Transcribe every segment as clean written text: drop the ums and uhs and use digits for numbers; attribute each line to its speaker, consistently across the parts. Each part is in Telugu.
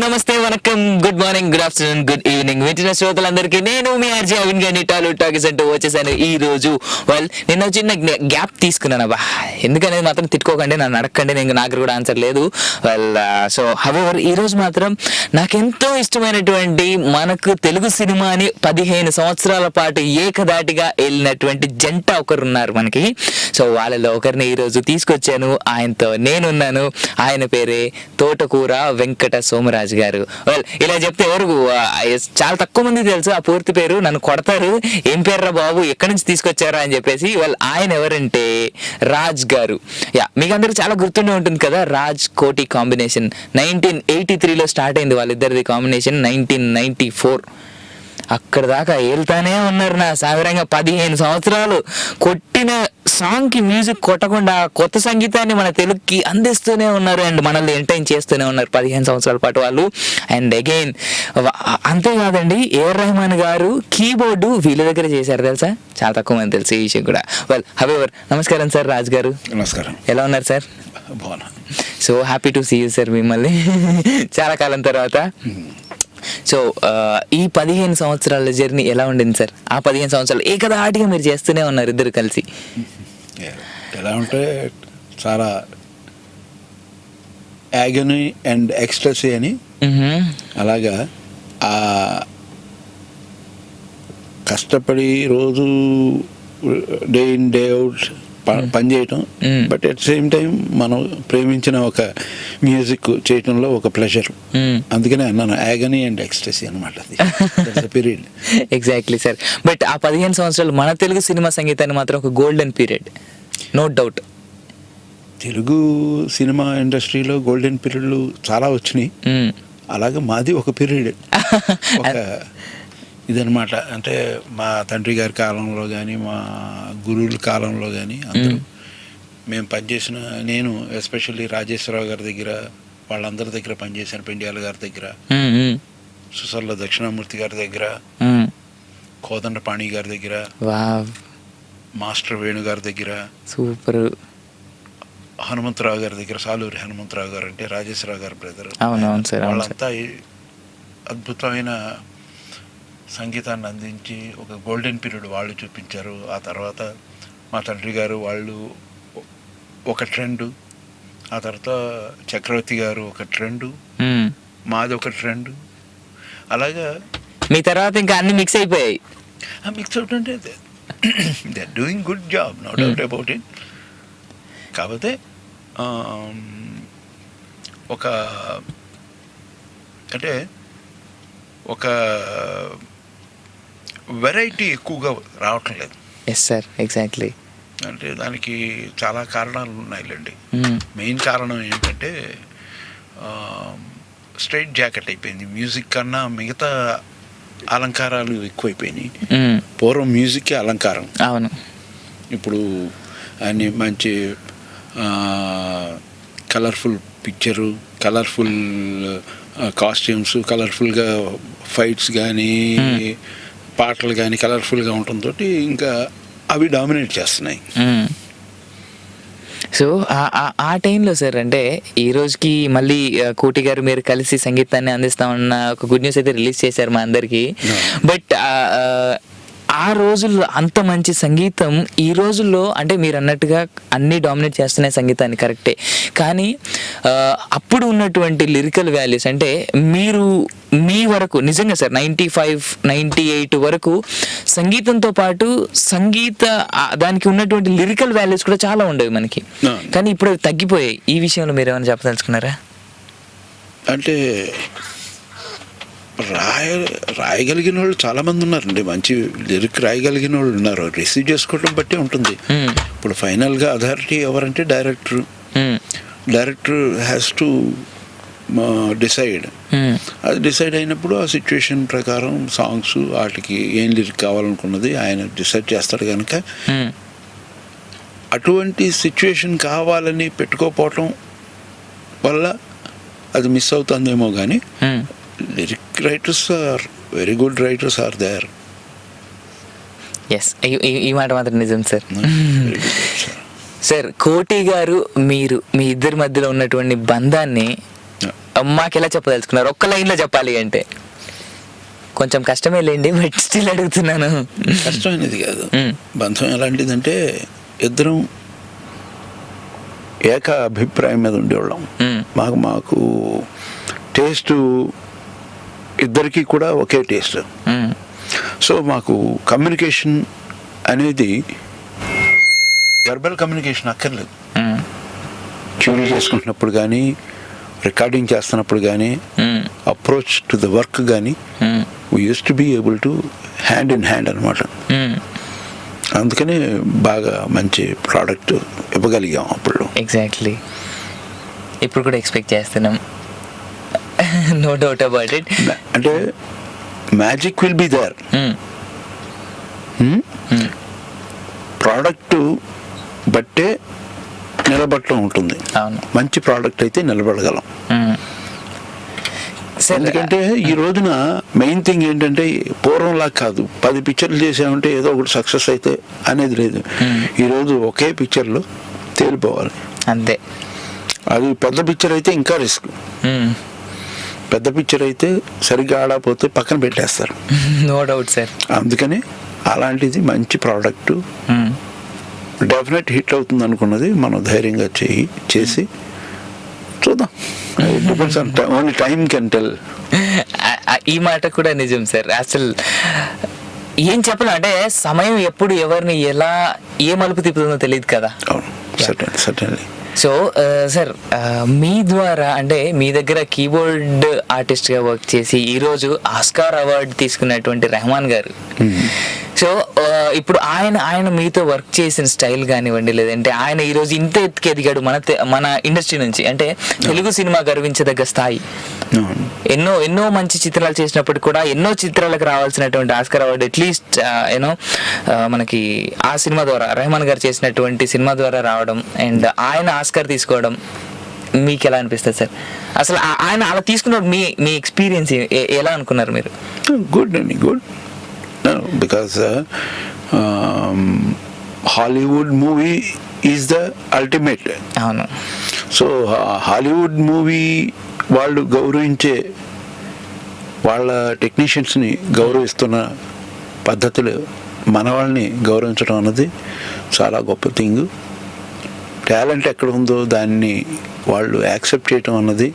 Speaker 1: నమస్తే, vanakkam, good morning, good afternoon, good evening. వింటున్న శ్రోతలందరికీ నేను మీ ఆర్జే అవిన్ గారిని టాకీస్ అంటూ వచ్చేసాను ఈ రోజు. నేను చిన్న గ్యాప్ తీసుకున్నాను. అబ్బా ఎందుకనేది మాత్రం తిట్టుకోకండి, నన్ను అడగండి, నేను నాకు కూడా ఆన్సర్ లేదు. సో హవెవర్ ఈ రోజు మాత్రం నాకెంతో ఇష్టమైనటువంటి మనకు తెలుగు సినిమాని 15 సంవత్సరాల పాటు ఏకదాటిగా వెళ్ళినటువంటి జంట ఒకరున్నారు మనకి. సో వాళ్ళలో ఒకరిని ఈరోజు తీసుకొచ్చాను. ఆయనతో నేనున్నాను. ఆయన పేరే తోటకూర వెంకట సోమరాజు గారు. ఇలా చెప్తే ఎవరు చాలా తక్కువ మంది తెలుసు ఆ పూర్తి పేరు. నన్ను కొడతారు, ఏం పేర్రా బాబు, ఎక్కడి నుంచి తీసుకొచ్చారా అని చెప్పేసి. ఆయన ఎవరంటే రాజ్ గారు. మీకు అందరికి చాలా గుర్తుండే ఉంటుంది కదా, రాజ్ కోటి కాంబినేషన్ 1983లో స్టార్ట్ అయింది వాళ్ళిద్దరిది కాంబినేషన్. 1994 అక్కడ దాకా వెళ్తానే ఉన్నారు నా సాగరంగా. 15 సంవత్సరాలు కొట్టిన సాంగ్ కి మ్యూజిక్ కొట్టకుండా కొత్త సంగీతాన్ని మన తెలుగుకి అందిస్తూనే ఉన్నారు అండ్ మనల్ని ఎంటర్టైన్ చేస్తూనే ఉన్నారు 15 సంవత్సరాల పాటు వాళ్ళు. అండ్ అగైన్ అంతేకాదండి, ఏఆర్ రెహమాన్ గారు కీబోర్డు వీళ్ళ దగ్గర చేశారు తెలుసా, చాలా తక్కువ మంది తెలుసు ఈ విషయం కూడా. హవెవర్ నమస్కారం సార్ రాజ్ గారు.
Speaker 2: నమస్కారం.
Speaker 1: ఎలా ఉన్నారు sir? So happy to see you sir, మిమ్మల్ని చాలా కాలం తర్వాత. సో ఈ 15 సంవత్సరాల జర్నీ ఎలా ఉండింది సార్? ఆ 15 సంవత్సరాలు ఏకదాటిగా మీరు చేస్తూనే ఉన్నారు ఇద్దరు కలిసి.
Speaker 2: ఎలా ఉంటే చాలా యాగనీ అండ్ ఎక్స్ట్రసీ అని, అలాగా ఆ కష్టపడి రోజు డే ఇన్ డే అవుట్ పనిచేయటం, బట్ అట్ సేమ్ టైం మనం ప్రేమించిన ఒక మ్యూజిక్ చేయటంలో ఒక ప్లెజర్. అందుకనే అన్నాను యాగనీ అండ్ ఎక్స్ట్రసీ అనమాట పీరియడ్.
Speaker 1: Exactly sir. బట్ ఆ 15 సంవత్సరాలు మన తెలుగు సినిమా సంగీతాన్ని మాత్రం ఒక golden period, no doubt.
Speaker 2: Telugu cinema ఇండస్ట్రీలో గోల్డెన్ పీరియడ్లు చాలా వచ్చినాయి. అలాగే మాది ఒక పీరియడ్, ఒక ఇదనమాట. అంటే మా తండ్రి గారి కాలంలో కానీ, మా గురువుల కాలంలో కానీ అందరూ మేము పనిచేసిన, నేను ఎస్పెషల్లీ రాజేశ్వరరావు గారి దగ్గర, వాళ్ళందరి దగ్గర పనిచేశాను. పెండియాల గారి దగ్గర, సుసర్ల దక్షిణామూర్తి గారి దగ్గర, కోదండపాణి గారి దగ్గర, మాస్టర్ వేణు గారి దగ్గర,
Speaker 1: సూపర్,
Speaker 2: హనుమంతరావు గారి దగ్గర, సాలూరి హనుమంతరావు గారు అంటే రాజేశ్వరరావు గారి బ్రదర్. వాళ్ళంతా అద్భుతమైన సంగీతాన్ని అందించి ఒక గోల్డెన్ పీరియడ్ వాళ్ళు చూపించారు. ఆ తర్వాత మా తండ్రి గారు వాళ్ళు ఒక ట్రెండ్, ఆ తర్వాత చక్రవర్తి గారు ఒక ట్రెండ్, మాది ఒక ట్రెండ్. అలాగా
Speaker 1: మీ తర్వాత ఇంకా అన్ని మిక్స్ అయిపోయాయి.
Speaker 2: మిక్స్ అవుట్ అంటే they are doing good job, no doubt about it. కాకపోతే ఒక అంటే ఒక వెరైటీ ఎక్కువగా రావటం లేదు.
Speaker 1: Yes sir, exactly.
Speaker 2: అంటే దానికి చాలా కారణాలు ఉన్నాయిలేండి. మెయిన్ కారణం ఏంటంటే స్ట్రైట్ జాకెట్ అయిపోయింది మ్యూజిక్ కన్నా, మిగతా అలంకారాలు ఎక్కువైపోయినాయి. పూర్వం మ్యూజిక్కే అలంకారం.
Speaker 1: అవును.
Speaker 2: ఇప్పుడు అన్ని మంచి కలర్ఫుల్ పిక్చరు, కలర్ఫుల్ కాస్ట్యూమ్స్, కలర్ఫుల్గా ఫైట్స్ కానీ పాటలు కానీ కలర్ఫుల్గా ఉండటంతో ఇంకా అవి డామినేట్ చేస్తున్నాయి.
Speaker 1: సో ఆ టైంలో సార్, అంటే ఈ రోజుకి మళ్ళీ కోటి గారు మీరు కలిసి సంగీతాన్ని అందిస్తామన్న ఒక గుడ్ న్యూస్ అయితే రిలీజ్ చేశారు మా అందరికీ. బట్ ఆ రోజుల్లో అంత మంచి సంగీతం ఈ రోజుల్లో, అంటే మీరు అన్నట్టుగా అన్నీ డామినేట్ చేస్తున్నాయి సంగీతాన్ని, కరెక్టే. కానీ అప్పుడు ఉన్నటువంటి లిరికల్ వాల్యూస్, అంటే మీరు మీ వరకు నిజంగా సార్ 95, 98 వరకు సంగీతంతో పాటు దానికి ఉన్నటువంటి లిరికల్ వాల్యూస్ కూడా చాలా ఉండేవి మనకి. కానీ ఇప్పుడు అవి తగ్గిపోయాయి. ఈ విషయంలో మీరు ఏమైనా చెప్పదలుచుకున్నారా?
Speaker 2: అంటే రాయగలిగిన వాళ్ళు చాలామంది ఉన్నారండి, మంచి లిరిక్ రాయగలిగిన వాళ్ళు ఉన్నారు. రిసీవ్ చేసుకోవడం బట్టి ఉంటుంది. ఇప్పుడు ఫైనల్గా అథారిటీ ఎవరంటే director. Director has to decide. అది డిసైడ్ అయినప్పుడు ఆ సిచ్యువేషన్ ప్రకారం సాంగ్స్ వాటికి ఏం లిరిక్ కావాలనుకున్నది ఆయన డిసైడ్ చేస్తాడు. కనుక అటువంటి సిచ్యువేషన్ కావాలని పెట్టుకోపోవటం వల్ల అది మిస్ అవుతుందేమో. కానీ lyric writers are very good writers are there.
Speaker 1: Yes, ఈ మాట మాత్రం నిజం సార్. సార్ కోటి గారు, మీరు మీ ఇద్దరి మధ్యలో ఉన్నటువంటి బంధాన్ని మాకు ఎలా చెప్పదలుచుకున్నారు ఒక్క లైన్లో చెప్పాలి అంటే? కొంచెం కష్టమే లేండి, బట్ స్టిల్ అడుగుతున్నాను.
Speaker 2: కష్టమైనది కాదు.
Speaker 1: మ్మ్.
Speaker 2: బంధం ఎలాంటిదంటే ఇద్దరం ఏక అభిప్రాయం మీద ఉండేవాళ్ళం.
Speaker 1: మ్మ్.
Speaker 2: మాకు టేస్ట్ ఇద్దరికి కూడా ఒకే టేస్ట్.
Speaker 1: మ్మ్.
Speaker 2: సో మాకు కమ్యూనికేషన్ అనేది వెర్బల్ కమ్యూనికేషన్ అక్కర్లేదు.
Speaker 1: మ్మ్.
Speaker 2: ట్యూన్ చేసుకుంటున్నప్పుడు కానీ, రికార్డింగ్ చేస్తున్నప్పుడు కానీ,
Speaker 1: మ్మ్.
Speaker 2: అప్రోచ్ టు ద వర్క్ కానీ
Speaker 1: మ్మ్.
Speaker 2: We use to be able to hand in hand అనమాట.
Speaker 1: మ్మ్.
Speaker 2: అందుకనే బాగా మంచి ప్రోడక్ట్ ఇవ్వగలిగాం అప్పుడు.
Speaker 1: ఎగ్జాక్ట్లీ. ఇప్పుడు కూడా ఎక్స్పెక్ట్ చేస్తున్నాం. No doubt about it.
Speaker 2: అంటే magic will be there. Product బట్టే నిలబడటం ఉంటుంది.
Speaker 1: అవును.
Speaker 2: మంచి ప్రోడక్ట్ అయితే నిలబడగలం. ఎందుకంటే ఈ రోజున మెయిన్ థింగ్ ఏంటంటే పూర్వంలా కాదు 10 పిక్చర్లు చేసామంటే ఏదో ఒకటి సక్సెస్ అయితే అనేది లేదు. ఈరోజు ఒకే పిక్చర్లో తేలిపోవాలి
Speaker 1: అంతే.
Speaker 2: అది పెద్ద పిక్చర్ అయితే ఇంకా రిస్క్. పెద్ద పిక్చర్ అయితే సరిగ్గా ఆడకపోతే పక్కన పెట్టేస్తారు.
Speaker 1: No doubt sir.
Speaker 2: అందుకని అలాంటిది మంచి ప్రోడక్ట్ డెఫినెట్ హిట్ అవుతుంది అనుకున్నది మనం ధైర్యంగా చేసి చూద్దాం. Only time can tell.
Speaker 1: ఈ మాట కూడా నిజం సార్. అసలు ఏం చెప్పాలి అంటే సమయం ఎప్పుడు ఎవరిని ఎలా ఏ మలుపు తిప్పుతుందో తెలియదు కదా.
Speaker 2: అవును, సర్టన్లీ.
Speaker 1: సో సార్, మీ ద్వారా అంటే మీ దగ్గర కీబోర్డ్ ఆర్టిస్ట్గా వర్క్ చేసి ఈరోజు ఆస్కార్ అవార్డు తీసుకున్నటువంటి రెహమాన్ గారు. సో ఇప్పుడు ఆయన మీతో వర్క్ చేసిన స్టైల్ కానివ్వండి, లేదంటే ఆయన ఈరోజు ఇంత ఎత్తుకి ఎదిగాడు మన ఇండస్ట్రీ నుంచి, అంటే తెలుగు సినిమా గర్వించదగ్గ స్థాయి. ఎన్నో మంచి చిత్రాలు చేసినప్పుడు కూడా ఎన్నో చిత్రాలకు రావాల్సినటువంటి ఆస్కార్ అవార్డు అట్లీస్ట్ మనకి ఆ సినిమా ద్వారా రెహమాన్ గారు చేసినటువంటి సినిమా ద్వారా రావడం అండ్ ఆయన ఆస్కార్ తీసుకోవడం మీకు ఎలా అనిపిస్తుంది సార్? అసలు ఆయన అలా తీసుకున్నప్పుడు మీ ఎక్స్పీరియన్స్ ఎలా అనుకున్నారు మీరు?
Speaker 2: గుడ్ అండి, good. Because Hollywood movie is the ultimate.
Speaker 1: అవును.
Speaker 2: సో హాలీవుడ్ మూవీ వాళ్ళు గౌరవించే వాళ్ళ టెక్నీషియన్స్ని గౌరవిస్తున్న పద్ధతులు మన వాళ్ళని గౌరవించడం అన్నది చాలా గొప్ప థింగ్. టాలెంట్ ఎక్కడ ఉందో దాన్ని వాళ్ళు యాక్సెప్ట్ చేయటం అన్నది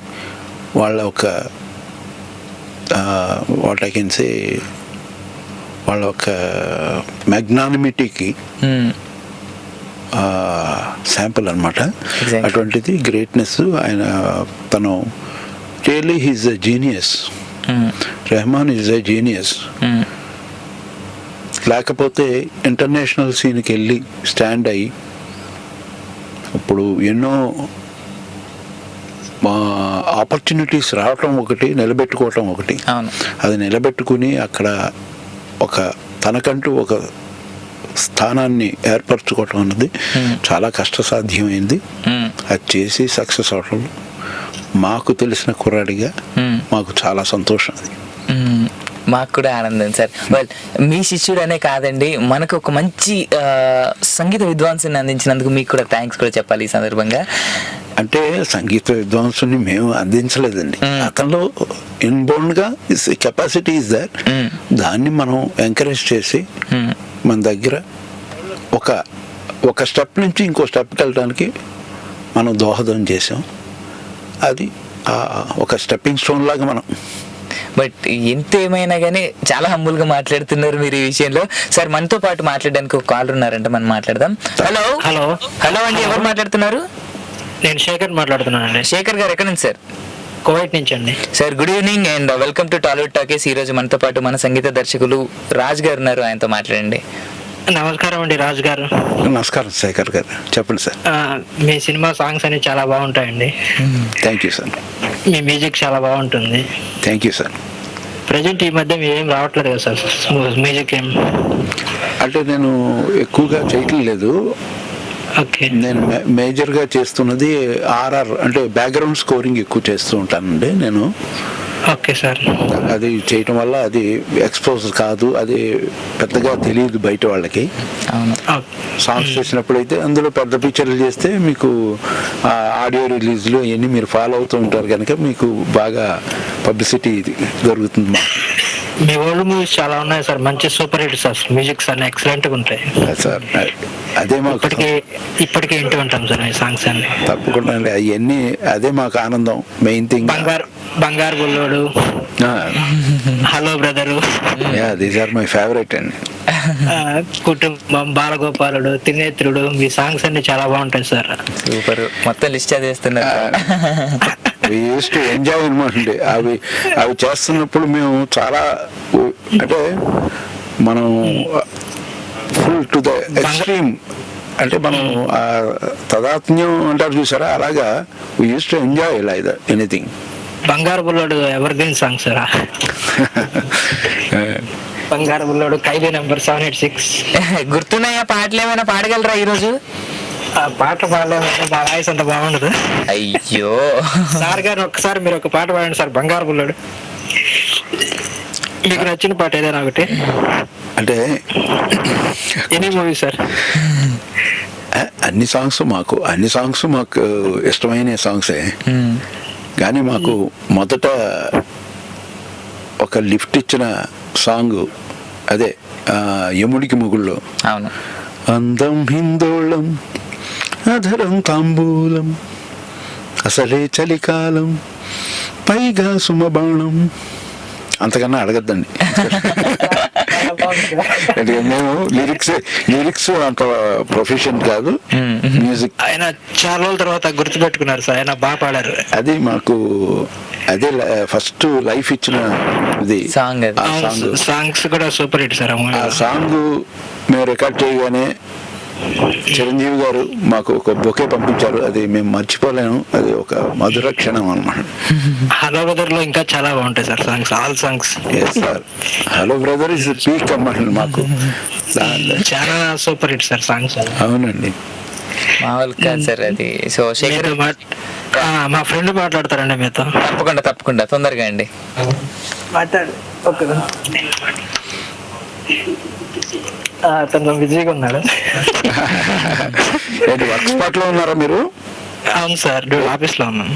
Speaker 2: వాళ్ళ ఒక వాట్ ఐ కెన్ సే వాళ్ళ ఒక మ్యాగ్నానిమిటీకి శాంపుల్ అనమాట. అటువంటిది గ్రేట్నెస్. ఆయన తను really he's a genius. Rahman is a genius. లేకపోతే ఇంటర్నేషనల్ సీన్కి వెళ్ళి స్టాండ్ అయ్యి ఇప్పుడు ఎన్నో ఆపర్చునిటీస్ రావటం ఒకటి, నిలబెట్టుకోవటం ఒకటి. అది నిలబెట్టుకుని అక్కడ తనకంటూ ఒక స్థానాన్ని ఏర్పరచుకోవటం అన్నది చాలా కష్టసాధ్యమైంది. అది చేసి సక్సెస్ అవటం మాకు తెలిసిన కుర్రాడిగా మాకు చాలా సంతోషం. అది
Speaker 1: మాకు కూడా ఆనందం సార్. వెల్, మీ శిష్యుడనే కాదండి, మనకు ఒక మంచి సంగీత విద్వాంసుని అందించినందుకు మీకు కూడా థ్యాంక్స్ కూడా చెప్పాలి ఈ సందర్భంగా.
Speaker 2: అంటే సంగీత విద్వాంసుని మేము అందించలేదండి, అతనిలో ఇన్బోర్న్గా కెపాసిటీ ఇస్ దట్. దాన్ని మనం ఎంకరేజ్ చేసి మన దగ్గర ఒక స్టెప్ నుంచి ఇంకో స్టెప్కి వెళ్ళడానికి మనం దోహదం చేసాం. అది ఒక స్టెప్పింగ్ స్టోన్ లాగా మనం.
Speaker 1: బట్ ఎంత ఏమైనా కానీ చాలా హంబుల్గా మాట్లాడుతున్నారు మీరు ఈ విషయంలో. సార్, మనతో పాటు మాట్లాడడానికి ఒక కాలర్ ఉన్నారంటే మనం మాట్లాడదాం. హలో
Speaker 3: హలో
Speaker 1: హలో అండి, ఎవరు మాట్లాడుతున్నారు?
Speaker 3: నేను శేఖర్ మాట్లాడుతున్నానండి.
Speaker 1: శేఖర్ గారు ఎక్కడి నుంచి సార్?
Speaker 3: కువైట్ నుంచి అండి.
Speaker 1: Sir, good evening and welcome to Tollywood talkies. ఈ రోజు మనతో పాటు మన సంగీత దర్శకులు రాజ్ గారు ఉన్నారు, ఆయనతో మాట్లాడండి.
Speaker 3: నమస్కారం అండి రాజ్ గారు.
Speaker 2: నమస్కారం శేఖర్ గారు, చెప్పండి సార్.
Speaker 3: మీ సినిమా సాంగ్స్ అనేవి చాలా బాగుంటాయండి.
Speaker 2: Thank you sir.
Speaker 3: Me music చాలా బాగుంటుంది.
Speaker 2: Thank you sir.
Speaker 3: ప్రజెంట్ ఈ మధ్య ఏం రావట్లేదు కదా సార్ మ్యూజిక్ ఏం?
Speaker 2: అంటే నేను ఎక్కువగా చేయట్లేదు.
Speaker 3: ఓకే.
Speaker 2: నేను మేజర్గా చేస్తున్నది ఆర్ఆర్ అంటే బ్యాక్గ్రౌండ్ స్కోరింగ్ ఎక్కువ చేస్తూ ఉంటానండి నేను.
Speaker 3: Okay sir.
Speaker 2: అది చేయటం వల్ల అది ఎక్స్పోజ్ కాదు, అది పెద్దగా తెలియదు బయట వాళ్ళకి.
Speaker 1: అవును.
Speaker 2: సాంగ్స్ చేసినప్పుడు అయితే అందులో పెద్ద పిక్చర్లు చేస్తే మీకు ఆడియో రిలీజ్లు ఇవన్నీ మీరు ఫాలో అవుతూ ఉంటారు కనుక మీకు బాగా పబ్లిసిటీ దొరుకుతుంది మాకు.
Speaker 3: మీ ఓల్డ్ మూవీస్ చాలా ఉన్నాయి సార్, మంచి సూపర్ హిట్ సార్, మ్యూజిక్స్ అన్ని ఎక్సలెంట్ గా ఉంటాయి
Speaker 2: సార్. అదే మాకు
Speaker 3: ఇప్పటికే వింటూ ఉంటాం సార్ మీ సాంగ్స్ అన్ని.
Speaker 2: తప్పకుండా అండి, అవన్నీ అదే మాకు ఆనందం. Main thing
Speaker 3: Bangaru Bullodu, hello brother,
Speaker 2: these are my favourite అండి.
Speaker 3: కుటుంబం, బాలగోపాలుడు, త్రినేత్రుడు, మీ సాంగ్స్ అన్ని చాలా బాగుంటాయి సార్.
Speaker 1: సూపర్, మొత్తం లిస్ట్ చదివేస్తున్నారు.
Speaker 2: యూస్ టు ఎంజాయ్ అనమాట అండి. అవి చేస్తున్నప్పుడు మేము చాలా అంటే మనం ఫుల్ టు ద ఎక్స్ట్రీమ్, అంటే మనం తదాత్మ్యం అంటారు చూసారా, అలాగా we use to enjoy like anything.
Speaker 3: Bangaru Bullodu evergreen song sir. Bangaru Bullodu, Khaidi number 786.
Speaker 1: గుర్తున్నాయా పాటలు? ఏమైనా పాడగలరా ఈరోజు?
Speaker 3: పాటలు పాడలేదు, మా వాయిస్ అంత బాగుండదు.
Speaker 1: అయ్యో
Speaker 3: సార్ గారు ఒక్కసారి మీరు ఒక పాట పాడండి సార్, బంగారు బుల్లోడు. మీకు నచ్చిన పాట ఏదైనా ఒకటి,
Speaker 2: అంటే
Speaker 3: ఎనీ మూవీ సార్.
Speaker 2: అన్ని సాంగ్స్ మాకు ఇష్టమైన సాంగ్సే. కానీ మాకు మొదట ఒక లిఫ్ట్ ఇచ్చిన సాంగ్ అదే యముడికి మొగుళ్ళు.
Speaker 1: అవును.
Speaker 2: అందం హిందోళం, అధరం తాంబూలం, అసలే చలికాలం, పైగా సుమబాణం. అంతకన్నా అడగద్దండి. మేము లిరిక్స్ అంత ప్రొఫెషన్ కాదు, మ్యూజిక్.
Speaker 3: ఆయన చాలా రోజుల తర్వాత గుర్తుపెట్టుకున్నారు సార్, ఆయన బాగా పాడారు.
Speaker 2: అది మాకు అదే ఫస్ట్ లైఫ్ ఇచ్చిన ఇది
Speaker 1: సాంగ్.
Speaker 3: సాంగ్స్ కూడా సూపర్ హిట్ సార్.
Speaker 2: ఆ సాంగ్ మేము రికార్డ్ చేయగానే చిరంజీవి గారు మాకు ఒక బొకే పంపించారు, అది మేము మర్చిపోలేము. అది ఒక మధుర క్షణం అన్నమాట.
Speaker 3: హలో బ్రదర్ లో ఇంకా చాలా బాగుంటాయి sir songs, all songs.
Speaker 2: Hello brother is peak అన్నమాట మాకు,
Speaker 3: చాలా సూపర్ హిట్ సార్ సాంగ్స్.
Speaker 2: అవునండి,
Speaker 1: మామూలు కాదు సార్ అది. సో శేఖర్,
Speaker 3: మా ఫ్రెండ్ మాట్లాడతారండి మీతో.
Speaker 1: తప్పకుండా తొందరగా అండి
Speaker 3: మాట్లాడు. ఓకే, కొంచెం బిజీగా ఉన్నాడు.
Speaker 2: వర్క్ స్పాట్ లో ఉన్నారా మీరు?
Speaker 3: అవును సార్, ఆఫీస్ లో ఉన్నాను.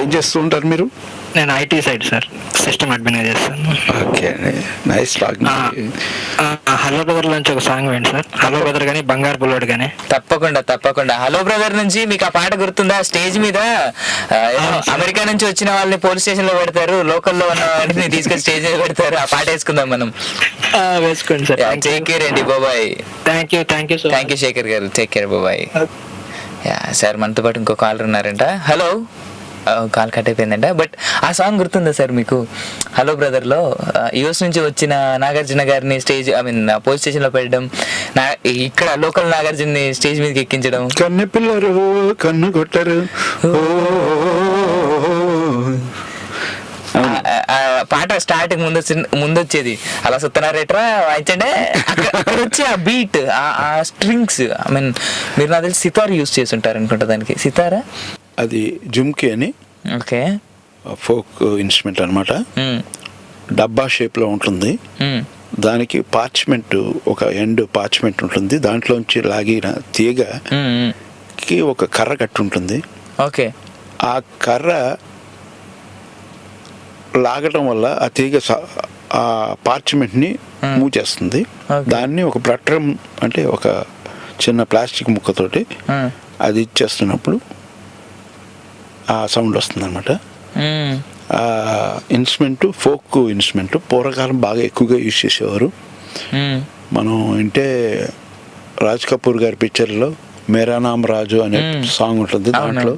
Speaker 2: ఏం చేస్తూ ఉంటారు మీరు?
Speaker 3: నేను IT side sir, system admin గా చేస్తాను.
Speaker 2: Okay, nice talking.
Speaker 3: Hello brother నుంచి ఒక సాంగ్ వేయండి సార్. హలో బ్రదర్ కానీ బంగారు బుల్లోడు కానీ.
Speaker 1: తప్పకుండా. హలో బ్రదర్ నుంచి మీకు ఆ పాట గుర్తుందా? స్టేజ్ మీద అమెరికా నుంచి వచ్చిన వాళ్ళని పోలీస్ స్టేషన్ లో పెడతారు, లోకల్లో ఉన్న వాళ్ళని తీసుకొని స్టేజ్ మీద పెడతారు. ఆ పాట వేసుకుందాం మనం.
Speaker 3: వేసుకోండి సార్.
Speaker 1: టేక్ కేర్ అండి, బాబాయ్.
Speaker 3: థ్యాంక్ యూ
Speaker 1: శేఖర్ గారు, టేక్ కేర్, బాబాయ్. సార్ మనతో పాటు ఇంకో కాలర్ ఉన్నారంట. హలో, కాల్ కట్ అయిపోయిందంట. బట్ ఆ సాంగ్ గుర్తుందా సార్ మీకు? హలో బ్రదర్ లో యూఎస్ నుంచి వచ్చిన నాగార్జున గారిని పోలీస్ స్టేషన్ లో పెట్టడం, ఇక్కడ లోకల్ నాగార్జున స్టేజ్ మీదకి ఎక్కించడం.
Speaker 2: కన్ను పిల్లరు కన్ను కొట్టరు
Speaker 1: పాట స్టార్టింగ్ ముందొచ్చేది అలా సుత్తనారేట్రా వాయించండి, అక్కడ వచ్చి ఆ బీట్, ఆ స్ట్రింగ్స్. మీరు నాకు తెలిసి సితార్ యూజ్ చేసి ఉంటారు అనుకుంటా. దానికి సితారా,
Speaker 2: అది జుమ్కి అని,
Speaker 1: ఓకే,
Speaker 2: ఫోక్ ఇన్స్ట్రుమెంట్ అనమాట. డబ్బా షేప్ లో ఉంటుంది. దానికి పార్చ్మెంట్, ఒక ఎండ్ పార్చ్మెంట్ ఉంటుంది, దాంట్లోంచి లాగిన తీగకి ఒక కర్ర కట్టి ఉంటుంది.
Speaker 1: ఓకే,
Speaker 2: ఆ కర్ర లాగటం వల్ల ఆ తీగ ఆ పార్చ్మెంట్ని మూవ్ చేస్తుంది. దాన్ని ఒక ప్లట్రమ్ అంటే ఒక చిన్న ప్లాస్టిక్ ముక్కతోటి అది ఇచ్చేస్తున్నప్పుడు ఆ సౌండ్ వస్తుంది అనమాట. ఆ ఇన్స్ట్రుమెంట్ ఫోక్ ఇన్స్ట్రుమెంట్ పూర్వకాలం బాగా ఎక్కువగా యూజ్ చేసేవారు. మనం వింటే రాజ్ కపూర్ గారి పిక్చర్లో మేరా నామ్ రాజు అనే సాంగ్ ఉంటుంది, దాంట్లో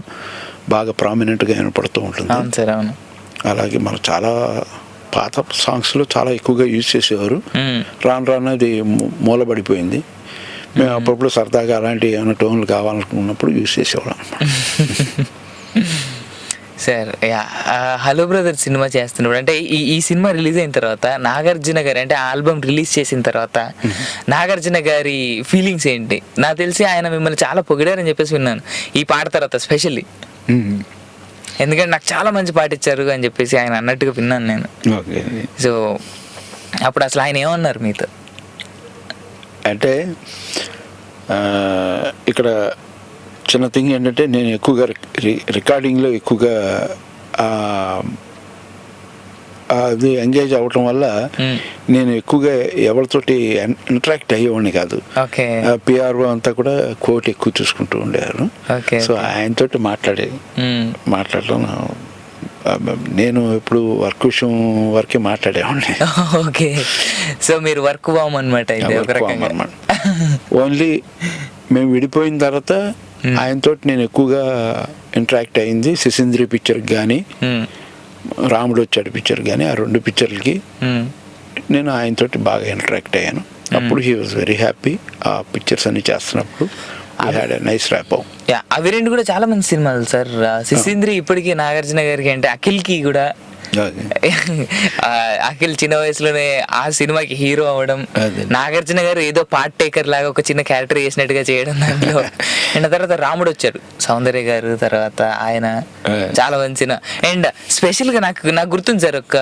Speaker 2: బాగా ప్రామినెంట్గా వినపడుతూ ఉంటుంది. అలాగే మనం చాలా పాత సాంగ్స్లో చాలా ఎక్కువగా యూజ్ చేసేవారు. రాను అది మూలబడిపోయింది. మేము అప్పుడప్పుడు సరదాగా అలాంటి ఏమైనా టోన్లు కావాలనుకున్నప్పుడు యూజ్ చేసేవాళ్ళం.
Speaker 1: సార్, హలో బ్రదర్ సినిమా చేస్తున్నప్పుడు అంటే ఈ సినిమా రిలీజ్ అయిన తర్వాత నాగార్జున గారి అంటే ఆల్బమ్ రిలీజ్ చేసిన తర్వాత నాగార్జున గారి ఫీలింగ్స్ ఏంటి? నాకు తెలిసి ఆయన మిమ్మల్ని చాలా పొగిడారని చెప్పేసి విన్నాను ఈ పాట తర్వాత స్పెషల్లీ. ఎందుకంటే నాకు చాలా మంచి పాట ఇచ్చారు అని చెప్పేసి ఆయన అన్నట్టుగా విన్నాను నేను.
Speaker 2: ఓకే.
Speaker 1: సో అప్పుడు అసలు ఆయన ఏమన్నారు మీతో?
Speaker 2: అంటే ఇక్కడ చిన్న థింగ్ ఏంటంటే నేను ఎక్కువగా రికార్డింగ్లో ఎక్కువగా అది ఎంగేజ్ అవ్వటం వల్ల నేను ఎక్కువగా ఎవరితోటి ఇంటరాక్ట్ అయ్యేవాడిని కాదు.
Speaker 1: ఓకే.
Speaker 2: పిఆర్ఓ అంతా కూడా కోట్ ఎక్కువ చూసుకుంటూ ఉండేవారు. సో ఆయనతోటి మాట్లాడటం నేను ఇప్పుడు వర్క్ విషయం వరకే మాట్లాడేవాడిని.
Speaker 1: ఓకే. సో మీరు వర్క్ వామ్ అనమాట అయితే ఒక రకంగా.
Speaker 2: ఓన్లీ మేము విడిపోయిన తర్వాత ఆయనతోటి నేను ఎక్కువగా ఇంటరాక్ట్ అయింది సిసింద్రి పిక్చర్కి కానీ రాముడు వచ్చాడు పిక్చర్ కానీ ఆ 2 పిక్చర్లకి నేను ఆయనతోటి బాగా ఇంటరాక్ట్ అయ్యాను. అప్పుడు హీ వాజ్ వెరీ హ్యాపీ. ఆ పిక్చర్స్ అన్ని చేస్తున్నప్పుడు నైస్ ర్యాప్.
Speaker 1: అవి 2 కూడా చాలా మంచి సినిమాలు సార్. సిసింద్రి ఇప్పటికీ నాగార్జున గారికి అంటే అఖిల్కి కూడా అఖిల్ చిన్న వయసులోనే ఆ సినిమాకి హీరో అవ్వడం, నాగార్జున గారు ఏదో పార్ట్ టేకర్ లాగా ఒక చిన్న క్యారెక్టర్ చేసినట్టుగా చేయడం దాంట్లో. అండ్ తర్వాత రాముడు వచ్చాడు సౌందర్య గారు, తర్వాత ఆయన చాలా మంచి సినిమా. అండ్ స్పెషల్ గా నాకు గుర్తుంది సార్ ఒక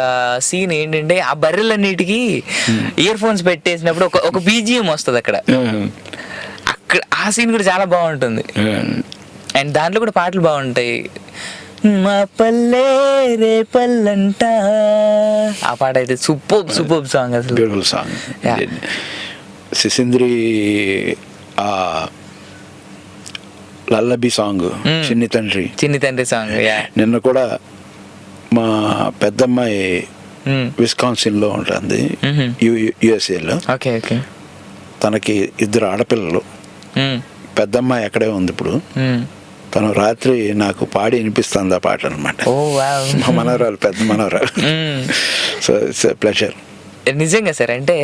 Speaker 1: సీన్ ఏంటంటే ఆ బర్రెలన్నిటికీ ఇయర్ ఫోన్స్ పెట్టేసినప్పుడు ఒక బీజిఎం వస్తుంది అక్కడ ఆ సీన్ కూడా చాలా బాగుంటుంది. అండ్ దాంట్లో కూడా పాటలు బాగుంటాయి. మా పల్లె రే పల్లంట ఆ పాట అయితే సూపర్ సాంగ్ అసలు.
Speaker 2: Beautiful song. Sisindri lullaby song చిన్ని తండ్రి
Speaker 1: సాంగ్.
Speaker 2: నిన్న కూడా మా పెద్దమ్మాయి విస్కాన్సిన్ లో ఉంటుంది యుఎస్ఏలో.
Speaker 1: ఓకే.
Speaker 2: తనకి 2 ఆడపిల్లలు. పెద్దమ్మాయి అక్కడే ఉంది ఇప్పుడు. తను రాత్రి నాకు పాడి వినిపిస్తుంది ఆ పాట అనమాట. మా మనవరాలు, పెద్ద మనవరాలు. So it's a pleasure.
Speaker 1: నిజంగా సార్. అంటే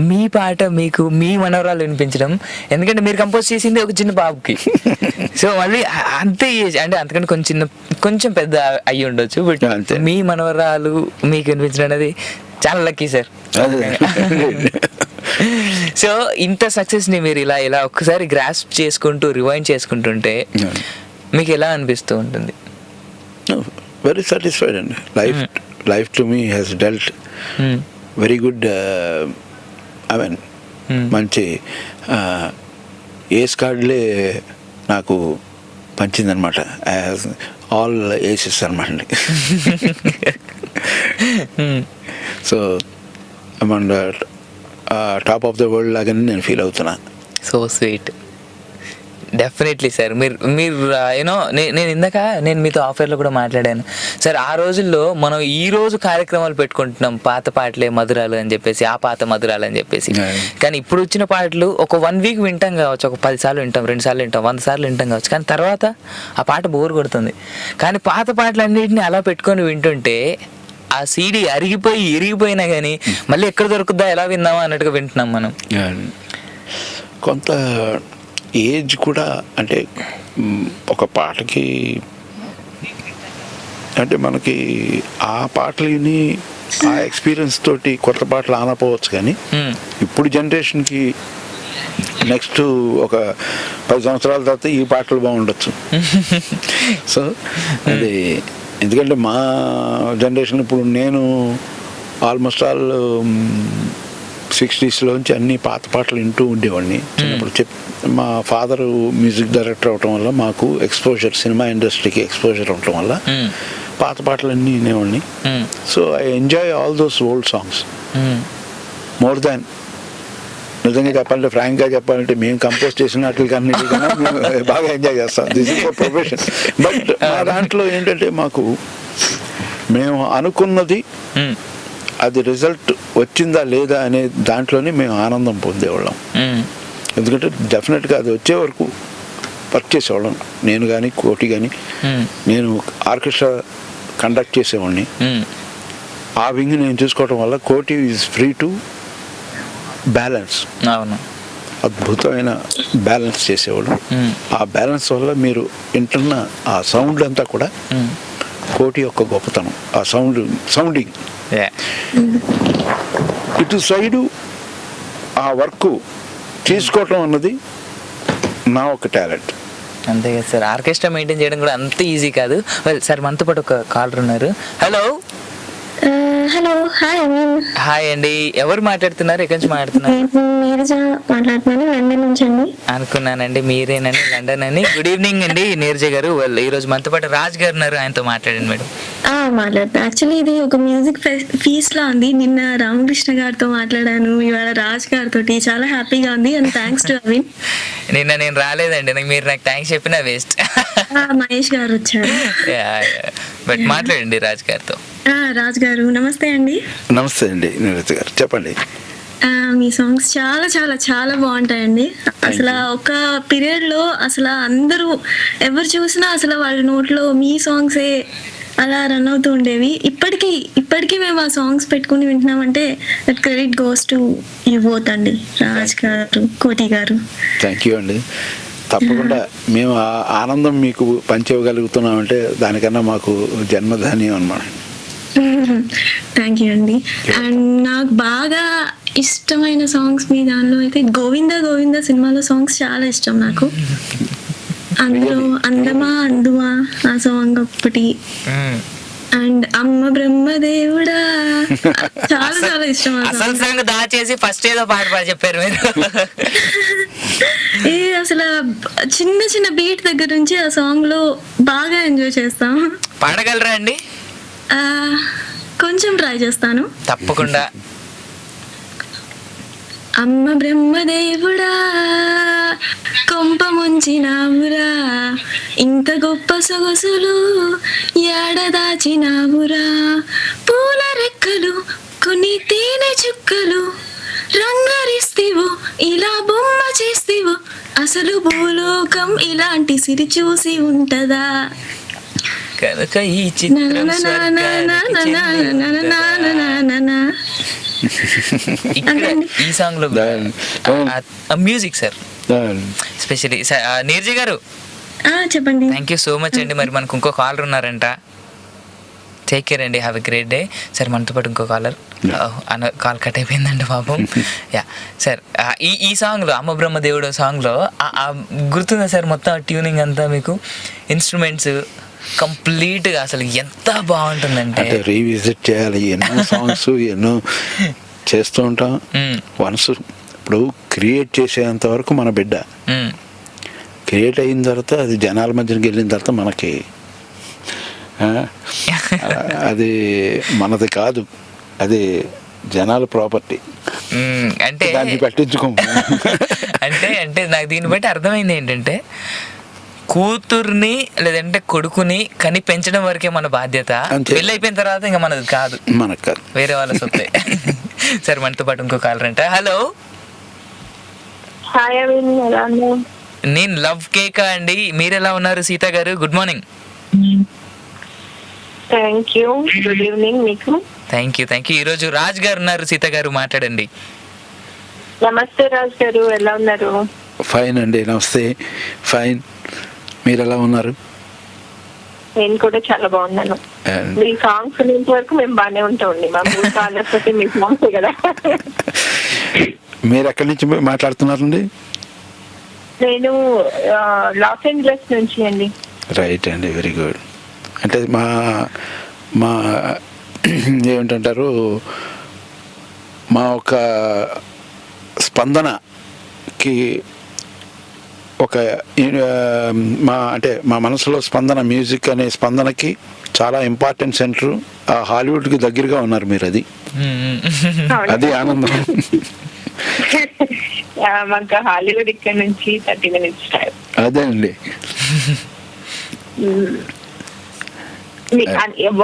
Speaker 1: మీ పాట మీకు మీ మనవరాలు వినిపించడం, ఎందుకంటే మీరు కంపోజ్ చేసింది ఒక చిన్న బాబుకి. సో మళ్ళీ అంతే ఏజ్ అంటే అంతకంటే కొంచెం పెద్ద అయ్యి ఉండొచ్చు, బట్ మీ మనవరాలు మీకు వినిపించడం అనేది చాలా లక్కీ సార్. సో ఇంత సక్సెస్ ని మీరు ఇలా ఒక్కసారి గ్రాస్ప్ చేసుకుంటూ రివైండ్ చేసుకుంటుంటే మీకు ఎలా అనిపిస్తూ ఉంటుంది?
Speaker 2: వెరీ సాటిస్ఫైడ్ అండి. Life to me has dealt very good. I mean మంచి ఏస్ కార్డులే నాకు పంచిందనమాట. ఆల్ ఏసెస్ అనమాట. So I'm on top of the world లాగానే నేను ఫీల్ అవుతున్నా.
Speaker 1: So sweet. Definitely sir. మీరు యూనో నేను ఇందాక మీతో ఆఫర్లో కూడా మాట్లాడాను సార్. ఆ రోజుల్లో మనం ఈ రోజు కార్యక్రమాలు పెట్టుకుంటున్నాం, పాత పాటలే మధురాలు అని చెప్పేసి, ఆ పాత మధురాలు అని చెప్పేసి. కానీ ఇప్పుడు వచ్చిన పాటలు ఒక 1 వీక్ వింటాం కావచ్చు, ఒక 10 సార్లు వింటాం, 2 సార్లు వింటాం, 100 సార్లు వింటాం కావచ్చు, కానీ తర్వాత ఆ పాట బోర్ కొడుతుంది. కానీ పాత పాటలన్నింటినీ అలా పెట్టుకొని వింటుంటే ఆ సీడీ ఇరిగిపోయినా కానీ మళ్ళీ ఎక్కడ దొరుకుద్దా, ఎలా విందామా అన్నట్టుగా వింటున్నాం మనం.
Speaker 2: కొంత ఏజ్ కూడా అంటే ఒక పాటకి అంటే మనకి ఆ పాటలు విని ఆ ఎక్స్పీరియన్స్ తోటి కొత్త పాటలు ఆనపోవచ్చు, కానీ ఇప్పుడు జనరేషన్కి నెక్స్ట్ ఒక 10 సంవత్సరాల తర్వాత ఈ పాటలు బాగుండొచ్చు. సో అది ఎందుకంటే మా జనరేషన్ ఇప్పుడు నేను ఆల్మోస్ట్ ఆల్ 60s అన్ని పాత పాటలు వింటూ ఉండేవాడిని. చిన్నప్పుడు మా ఫాదరు మ్యూజిక్ డైరెక్టర్ అవటం వల్ల మాకు ఎక్స్పోజర్, సినిమా ఇండస్ట్రీకి ఎక్స్పోజర్ అవటం వల్ల పాత పాటలన్నీ వినేవాడిని. So I enjoy all those old songs more than. నిజంగా చెప్పాలంటే, ఫ్రాంక్గా చెప్పాలంటే, మేము కంపోజ్ చేసిన వాటికన్నా బాగా ఎంజాయ్ చేస్తాం. This is for profession. But మా దాంట్లో ఏంటంటే మాకు మేము అనుకున్నది అది రిజల్ట్ వచ్చిందా లేదా అనే దాంట్లోనే మేము ఆనందం పొందేవాళ్ళం. ఎందుకంటే డెఫినెట్గా అది వచ్చే వరకు వర్క్ చేసేవాళ్ళం. నేను కానీ కోటి కానీ, నేను ఆర్కెస్ట్రా కండక్ట్ చేసేవాడిని. ఆ వింగ్ నేను చూసుకోవడం వల్ల కోటి ఈజ్ ఫ్రీ టు బ్యాలెన్స్. అద్భుతమైన బ్యాలెన్స్ చేసేవాళ్ళు. ఆ బ్యాలెన్స్ వల్ల మీరు వింటున్న ఆ సౌండ్ అంతా కూడా కోటి యొక్క గొప్పతనం. ఆ సౌండింగ్ ఇటు సైడు ఆ వర్క్ తీసుకోవటం అన్నది నా ఒక టాలెంట్.
Speaker 1: అంతే కదా సార్, ఆర్కెస్ట్రా మెయింటైన్ చేయడం కూడా అంత ఈజీ కాదు. వెల్ సార్, మనతో పాటు ఒక కాలర్ ఉన్నారు. Hello.
Speaker 4: Hello, hi Ameen.
Speaker 1: Hi అండి, ఎవరు మాట్లాడుతున్నారు? ఎక్కడి నుంచి మాట్లాడుతున్నారు?
Speaker 4: నేను నీరజ మాట్లాడుతున్నాను, లండన్ నుంచి అండి.
Speaker 1: అనుకున్నానండి మీరేనండి, లండన్ అని. గుడ్ ఈవినింగ్ అండి నీరజ గారు. వెల్, ఈ రోజు మనతో పాటు రాజ్ గారు ఉన్నారు, ఆయనతో మాట్లాడండి మేడం.
Speaker 4: మాట్లాడుతా. యాక్చువల్లీ ఇది ఒక మ్యూజిక్ ఫీస్ట్ లా ఉంది. నిన్న రామకృష్ణ గారితో మాట్లాడాను, ఇవాళ రాజ్ గారితో. చాలా హ్యాపీగా ఉంది అండ్ థ్యాంక్స్ టు అమీన్.
Speaker 1: నిన్న నేను రాలేదండి, మీరు నాకు థ్యాంక్స్ చెప్పినా వేస్ట్.
Speaker 4: మహేష్ గారు వచ్చారు.
Speaker 1: బట్ మాట్లాడండి రాజ్ గారితో.
Speaker 4: రాజ్ గారు నమస్తే అండి.
Speaker 2: నమస్తే అండి నీరజ్ గారు, చెప్పండి.
Speaker 4: మీ సాంగ్స్ చాలా చాలా చాలా బాగుంటాయండి. అసలు ఒక పీరియడ్ లో అసలు అందరూ ఎవరు చూసినా అసలు వాళ్ళ నోట్లో మీ సాంగ్సే అలా రన్ అవుతూ ఉండేవి. ఇప్పటికీ మేము ఆ సాంగ్స్ పెట్టుకుని వింటున్నామంటే that credit goes to you both అండి, రాజ్ గారు, కోటి గారు.
Speaker 2: థ్యాంక్ యూ అండి. తప్పకుండా మేము ఆ ఆనందం మీకు పంచివ్వగలుగుతున్నామంటే దానికన్నా మాకు జన్మధాన్యం అన్నమాట.
Speaker 4: థ్యాంక్ యూ అండి. అండ్ నాకు బాగా ఇష్టమైన సాంగ్స్ మీ దానిలో అయితే గోవింద గోవింద సినిమాలో సాంగ్స్ చాలా ఇష్టం నాకు. అందులో అందమా అందుమా ఆ సాంగ్ ఒకటి, అండ్ అమ్మ బ్రహ్మదేవుడా చాలా చాలా ఇష్టం.
Speaker 1: అసలు సాంగ్ దాచేసి ఫస్ట్ ఏదో పాట చెప్పారు మీరు.
Speaker 4: అసలు చిన్న చిన్న బీట్ దగ్గర నుంచి ఆ సాంగ్ లో బాగా ఎంజాయ్ చేస్తాం.
Speaker 1: పాడగలరా అండి?
Speaker 4: కొంచెం ట్రై చేస్తాను.
Speaker 1: తప్పకుండా.
Speaker 4: అమ్మ బ్రహ్మదేవుడా కొంప ముంచినావురా, ఇంత గొప్ప సొగసులు ఏడదాచినావురా, పూల రెక్కలు కొన్ని తేనె చుక్కలు రంగరిస్తేవో ఇలా బొమ్మ చేస్తేవో, అసలు భూలోకం ఇలాంటి సిరి చూసి ఉంటదా,
Speaker 1: కనుక ఈ చిత్రం ఈ సాంగ్ లో మ్యూజిక్ సార్ స్పెషల్లీ. నీరజ గారు
Speaker 4: చెప్పండి.
Speaker 1: థ్యాంక్ యూ సో మచ్ అండి. మరి మనకు ఇంకో కాలర్ ఉన్నారంట. టేక్ కేర్ అండి, have a great day. Sir మనతో పాటు ఇంకో కాలర్, కాల్ కట్ అయిపోయిందండి పాపం. యా సార్, ఈ సాంగ్లో అమ్మ బ్రహ్మదేవుడు సాంగ్లో గుర్తుందా సార్ మొత్తం ట్యూనింగ్ అంతా మీకు? ఇన్స్ట్రుమెంట్స్ కంప్లీట్గా అసలు ఎంత బాగుంటుందంటే
Speaker 2: రీవిజిట్ చేయాలి. ఎన్నో సాంగ్స్ ఎన్నో చేస్తూ ఉంటాం. వన్స్ ఇప్పుడు క్రియేట్ చేసేంత వరకు మన బిడ్డ, క్రియేట్ అయిన తర్వాత అది జనాల మధ్యకి వెళ్ళిన తర్వాత మనకి అది మనది కాదు, అది జనాల ప్రాపర్టీ.
Speaker 1: అంటే
Speaker 2: దాన్ని పట్టించుకోము.
Speaker 1: అంటే నాకు దీన్ని బట్టి అర్థమైంది ఏంటంటే, కూతుర్ని లేదంటే కొడుకుని కని పెంచడం వరకే మన బాధ్యత, పెళ్ళి అయిపోయిన తర్వాత ఇంకా మనది కాదు,
Speaker 2: మనకు కాదు,
Speaker 1: వేరే వాళ్ళ సొత్తే. సరే మనతో పాటు ఇంకో కాలర్ అంట. హలో. నేను లవ్ కేక్ అండి, మీరు ఎలా ఉన్నారు సీత గారు? Good morning.
Speaker 5: Thank you, good evening మీకు.
Speaker 1: Thank you. ఈరోజు రాజ్ గారు ఉన్నారు, సీత గారు మాట్లాడండి.
Speaker 5: నమస్తే రాజ్ గారు, ఎలా ఉన్నారు?
Speaker 2: ఫైన్ అండి, నమస్తే. ఫైన్, మీరు ఎలా ఉన్నారు?
Speaker 5: నేను కూడా చాలా బాగున్నాను. మీ సాంగ్స్ వినేంత వరకు మేము బాగానే ఉంటామండి. మా మూడు కాలర్స్ అయితే మీ సాంగ్స్ కదా.
Speaker 2: మీరు ఎక్కడి నుంచి మాట్లాడుతున్నారండి?
Speaker 5: నేను లాస్ ఏంజలస్ నుంచి అండి.
Speaker 2: రైట్ అండి, వెరీ గుడ్. అంటే మా ఏమిటంటారు, మా ఒక స్పందనకి ఒక మా మనసులో స్పందన, మ్యూజిక్ అనే స్పందనకి చాలా ఇంపార్టెంట్ సెంటర్. ఆ హాలీవుడ్కి దగ్గరగా ఉన్నారు మీరు, అది ఆనందం.
Speaker 5: మాకు హాలీవుడ్ ఇక్కడ నుంచి 30 minutes డ్రైవ్.
Speaker 2: అదే అండి.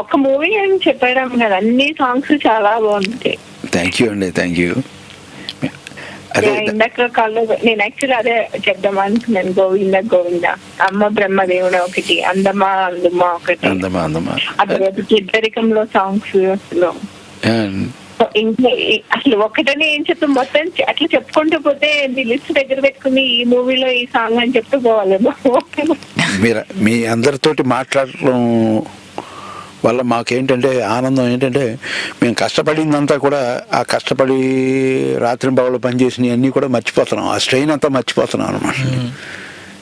Speaker 5: ఒక మూవీ అని చెప్పడం కదా, అన్ని సాంగ్స్ చాలా బాగుంటాయి.
Speaker 2: థ్యాంక్ యూ అండి, థ్యాంక్ యూ.
Speaker 5: ఇందాక కాల్లో నేను యాక్చువల్లీ అదే చెప్దాం అనుకున్నాను. గోవింద గోవింద, అమ్మ బ్రహ్మదేవుడు ఒకటి, అందమా అందుమా ఒకటి, అది ఇద్దరికంలో సాంగ్స్. అసలు ఇంకా అసలు ఒకటనే ఏం చెప్తాం, మొత్తం అట్లా చెప్పుకుంటూ పోతే లిస్ట్ దగ్గర పెట్టుకుని ఈ మూవీలో ఈ సాంగ్ అని చెప్తూ పోవాలి.
Speaker 2: మీరు మీ అందరితోటి మాట్లాడటం వల్ల మాకేంటంటే ఆనందం ఏంటంటే, మేము కష్టపడిందంతా కూడా, ఆ కష్టపడి రాత్రి బావులు పనిచేసినవి అన్నీ కూడా మర్చిపోతున్నాం. ఆ స్ట్రెయిన్ అంతా మర్చిపోతున్నాం అనమాట.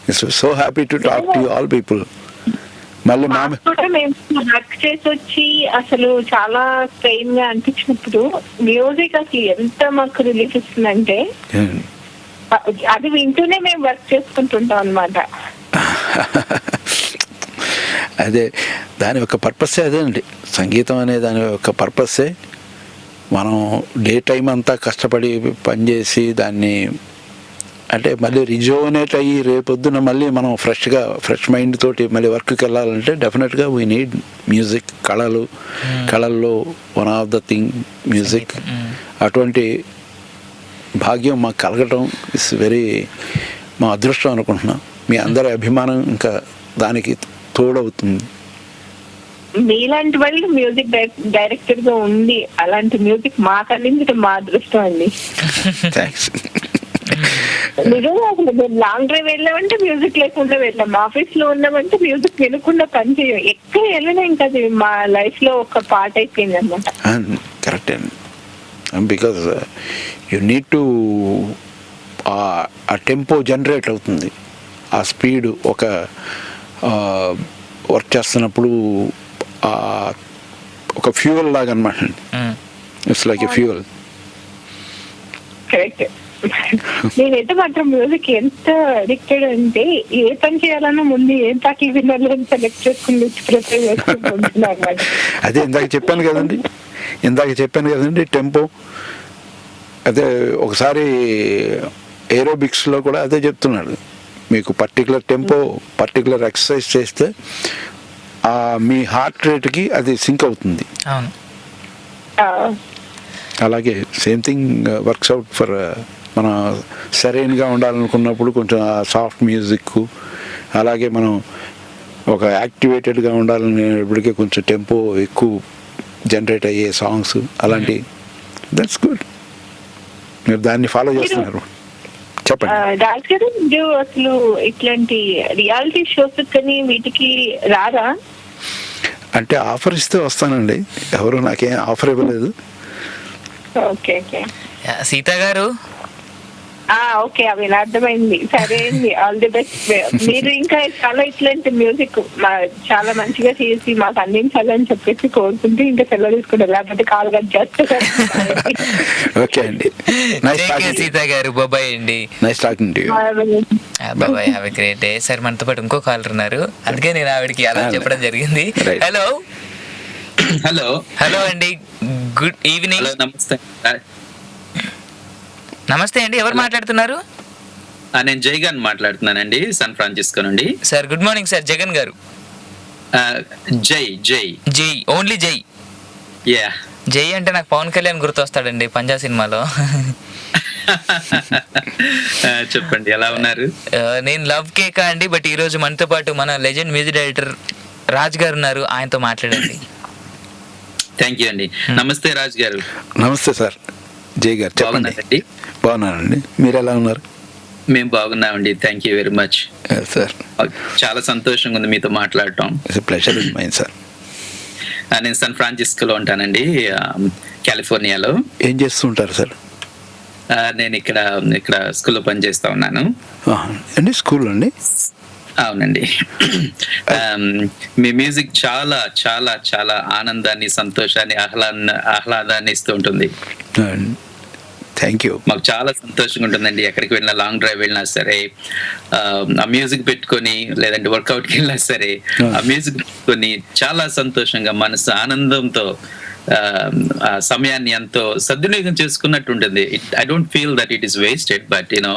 Speaker 2: It's so happy to talk to all people. మళ్ళీ
Speaker 5: మాకు కూడా మేము వర్క్ చేసి వచ్చి అసలు చాలా స్ట్రెయిన్ గా అనిపించినప్పుడు మ్యూజిక్ అసలు ఎంత మాకు రిలీఫ్ ఇస్తుందంటే అది వింటూనే మేము వర్క్ చేసుకుంటుంటాం అన్నమాట.
Speaker 2: అదే దాని యొక్క పర్పస్సే అదే అండి, సంగీతం అనే దాని యొక్క పర్పస్సే మనం డే టైం అంతా కష్టపడి పనిచేసి దాన్ని అంటే మళ్ళీ రిజోనేట్ అయ్యి రేపొద్దున మళ్ళీ మనం ఫ్రెష్ మైండ్ తోటి మళ్ళీ వర్క్కి వెళ్ళాలంటే డెఫినెట్గా వీ నీడ్ మ్యూజిక్. కళల్లో one of the thing music. అటువంటి భాగ్యం మాకు కలగటం ఇస్ వెరీ మా అదృష్టం అనుకుంటున్నాం. మీ అందరి అభిమానం ఇంకా దానికి తోడవుతుంది.
Speaker 5: మీలాంటి వాళ్ళు మ్యూజిక్ డైరెక్టర్ గా ఉంది, అలాంటి మ్యూజిక్ మాకు అందించడం మా అదృష్టం అండి.
Speaker 2: థ్యాంక్స్.
Speaker 5: నిజంగా అసలు మేము లాంగ్ డ్రైవ్ వెళ్ళామంటే మ్యూజిక్ లేకుండా వెళ్ళాం, ఆఫీస్ లో ఉన్నామంటే మ్యూజిక్ వినకుండా పని చేయం. ఎక్కడ వెళ్ళినా ఇంకా అది మా లైఫ్ లో ఒక పార్ట్ అయిపోయింది అనమాట.
Speaker 2: కరెక్ట్ అండి, బికాజ్ యు నీడ్ టు ఆ టెంపో జనరేట్ అవుతుంది, ఆ స్పీడ్ ఒక వర్క్ చేస్తున్నప్పుడు ఒక ఫ్యూయల్ లాగా అనమాట అండి. It's like a fuel.
Speaker 5: Correct. నేనైతే మాత్రం మ్యూజిక్ ఎంత అడిక్టెడ్ అంటే ఏ పని చేయాలన్నా ముందు ఏం పాటలు వినాలి అని సెలెక్ట్ చేసుకుని ప్రిపేర్ చేసుకుంటున్నాను.
Speaker 2: అదే ఇందాక చెప్పాను కదండి టెంపో. అదే ఒకసారి ఏరోబిక్స్లో కూడా అదే చెప్తున్నాడు, మీకు పర్టికులర్ టెంపో పర్టికులర్ ఎక్సర్సైజ్ చేస్తే మీ హార్ట్ రేట్కి అది సింక్ అవుతుంది. అలాగే same thing works out for మన సరైనగా ఉండాలనుకున్నప్పుడు కొంచెం సాఫ్ట్ మ్యూజిక్, అలాగే మనం ఒక యాక్టివేటెడ్గా ఉండాలనేప్పటికీ కొంచెం టెంపో ఎక్కువ జనరేట్ అయ్యే సాంగ్స్ అలాంటి. దట్స్ గుడ్, మీరు దాన్ని ఫాలో చేస్తున్నారు. చెప్పండి.
Speaker 5: రాజ్ గారు, మీరు అసలు ఇట్లాంటి రియాలిటీ షోస్ కానీ వీటికి రారా?
Speaker 2: అంటే ఆఫర్ ఇస్తే వస్తానండి, ఎవరు నాకేం ఆఫర్ ఇవ్వలేదు.
Speaker 5: Okay okay.
Speaker 1: సీత గారు,
Speaker 5: ఓకే, అవి అర్థమైంది. సరే అండి, ఆల్ ది బెస్ట్. మీరు ఇంకా చాలా ఇట్లాంటి మ్యూజిక్ చాలా మంచిగా చేసి మాకు అందించాలని చెప్పేసి కోరుకుంటూ ఇంకా సెలవు తీసుకుంటారు, లేకపోతే కాల్ కట్ చేస్తారు.
Speaker 2: ఓకే అండి,
Speaker 1: సీత గారు, బాబాయ్ అండి.
Speaker 2: Nice talking to you.
Speaker 1: Bye bye, have a great day. Sir మనతో పాటు ఇంకో కాలర్ ఉన్నారు, అందుకే నేను ఆవిడకి అలా చెప్పడం జరిగింది. హలో
Speaker 6: హలో
Speaker 1: హలో అండి, గుడ్ ఈవినింగ్.
Speaker 6: నమస్తే.
Speaker 1: నమస్తే అండి, ఎవరు మాట్లాడుతున్నారు?
Speaker 6: నేను జైగన్ మాట్లాడుతున్నానండి, శాన్ ఫ్రాన్సిస్కో నుండి.
Speaker 1: Sir good morning sir. Jagan గారు.
Speaker 6: జై జై
Speaker 1: జై, ఓన్లీ జై.
Speaker 6: యా,
Speaker 1: జై అంటే నాకు పవన్ కళ్యాణ్ గుర్తొస్తాడండి పంజాబ్ సినిమాలో.
Speaker 6: చెప్పండి, ఎలా ఉన్నారు?
Speaker 1: నేను లవ్ కేకా అండి, బట్ ఈ రోజు మనతో పాటు మన లెజెండ్ మ్యూజిక్ డైరెక్టర్ రాజ్ గారు ఉన్నారు, ఆయనతో మాట్లాడండి.
Speaker 6: థ్యాంక్ యూ అండి. నమస్తే రాజ్ గారు.
Speaker 2: నమస్తే సార్. జై గారు చెప్పండి. బాగున్నానండి, మీరు ఎలా ఉన్నారు?
Speaker 6: మేము బాగున్నామండి, thank you very much
Speaker 2: sir.
Speaker 6: చాలా సంతోషంగా ఉంది మీతో మాట్లాడటం.
Speaker 2: Pleasure is mine sir.
Speaker 6: నేను శాన్ ఫ్రాన్సిస్కోలో ఉంటానండి, కాలిఫోర్నియాలో.
Speaker 2: ఏం చేస్తుంటారు సార్?
Speaker 6: నేను ఇక్కడ స్కూల్లో పనిచేస్తా ఉన్నాను.
Speaker 2: అండి స్కూల్ అండి?
Speaker 6: అవునండి. మీ మ్యూజిక్ చాలా చాలా చాలా ఆనందాన్ని, సంతోషాన్ని, ఆహ్లాదాన్ని ఇస్తూ ఉంటుంది.
Speaker 2: Thank you.
Speaker 6: మాకు చాలా సంతోషంగా ఉంటుందండి, ఎక్కడికి వెళ్ళినా, లాంగ్ డ్రైవ్ వెళ్ళినా సరే ఆ మ్యూజిక్ పెట్టుకొని, లేదంటే వర్కౌట్కి వెళ్ళినా సరే ఆ మ్యూజిక్ పెట్టుకొని చాలా సంతోషంగా, మనసు ఆనందంతో ఆ సమయాన్ని ఎంతో సద్వినియోగం చేసుకున్నట్టు ఉంటుంది. I don't feel that it is wasted, but you know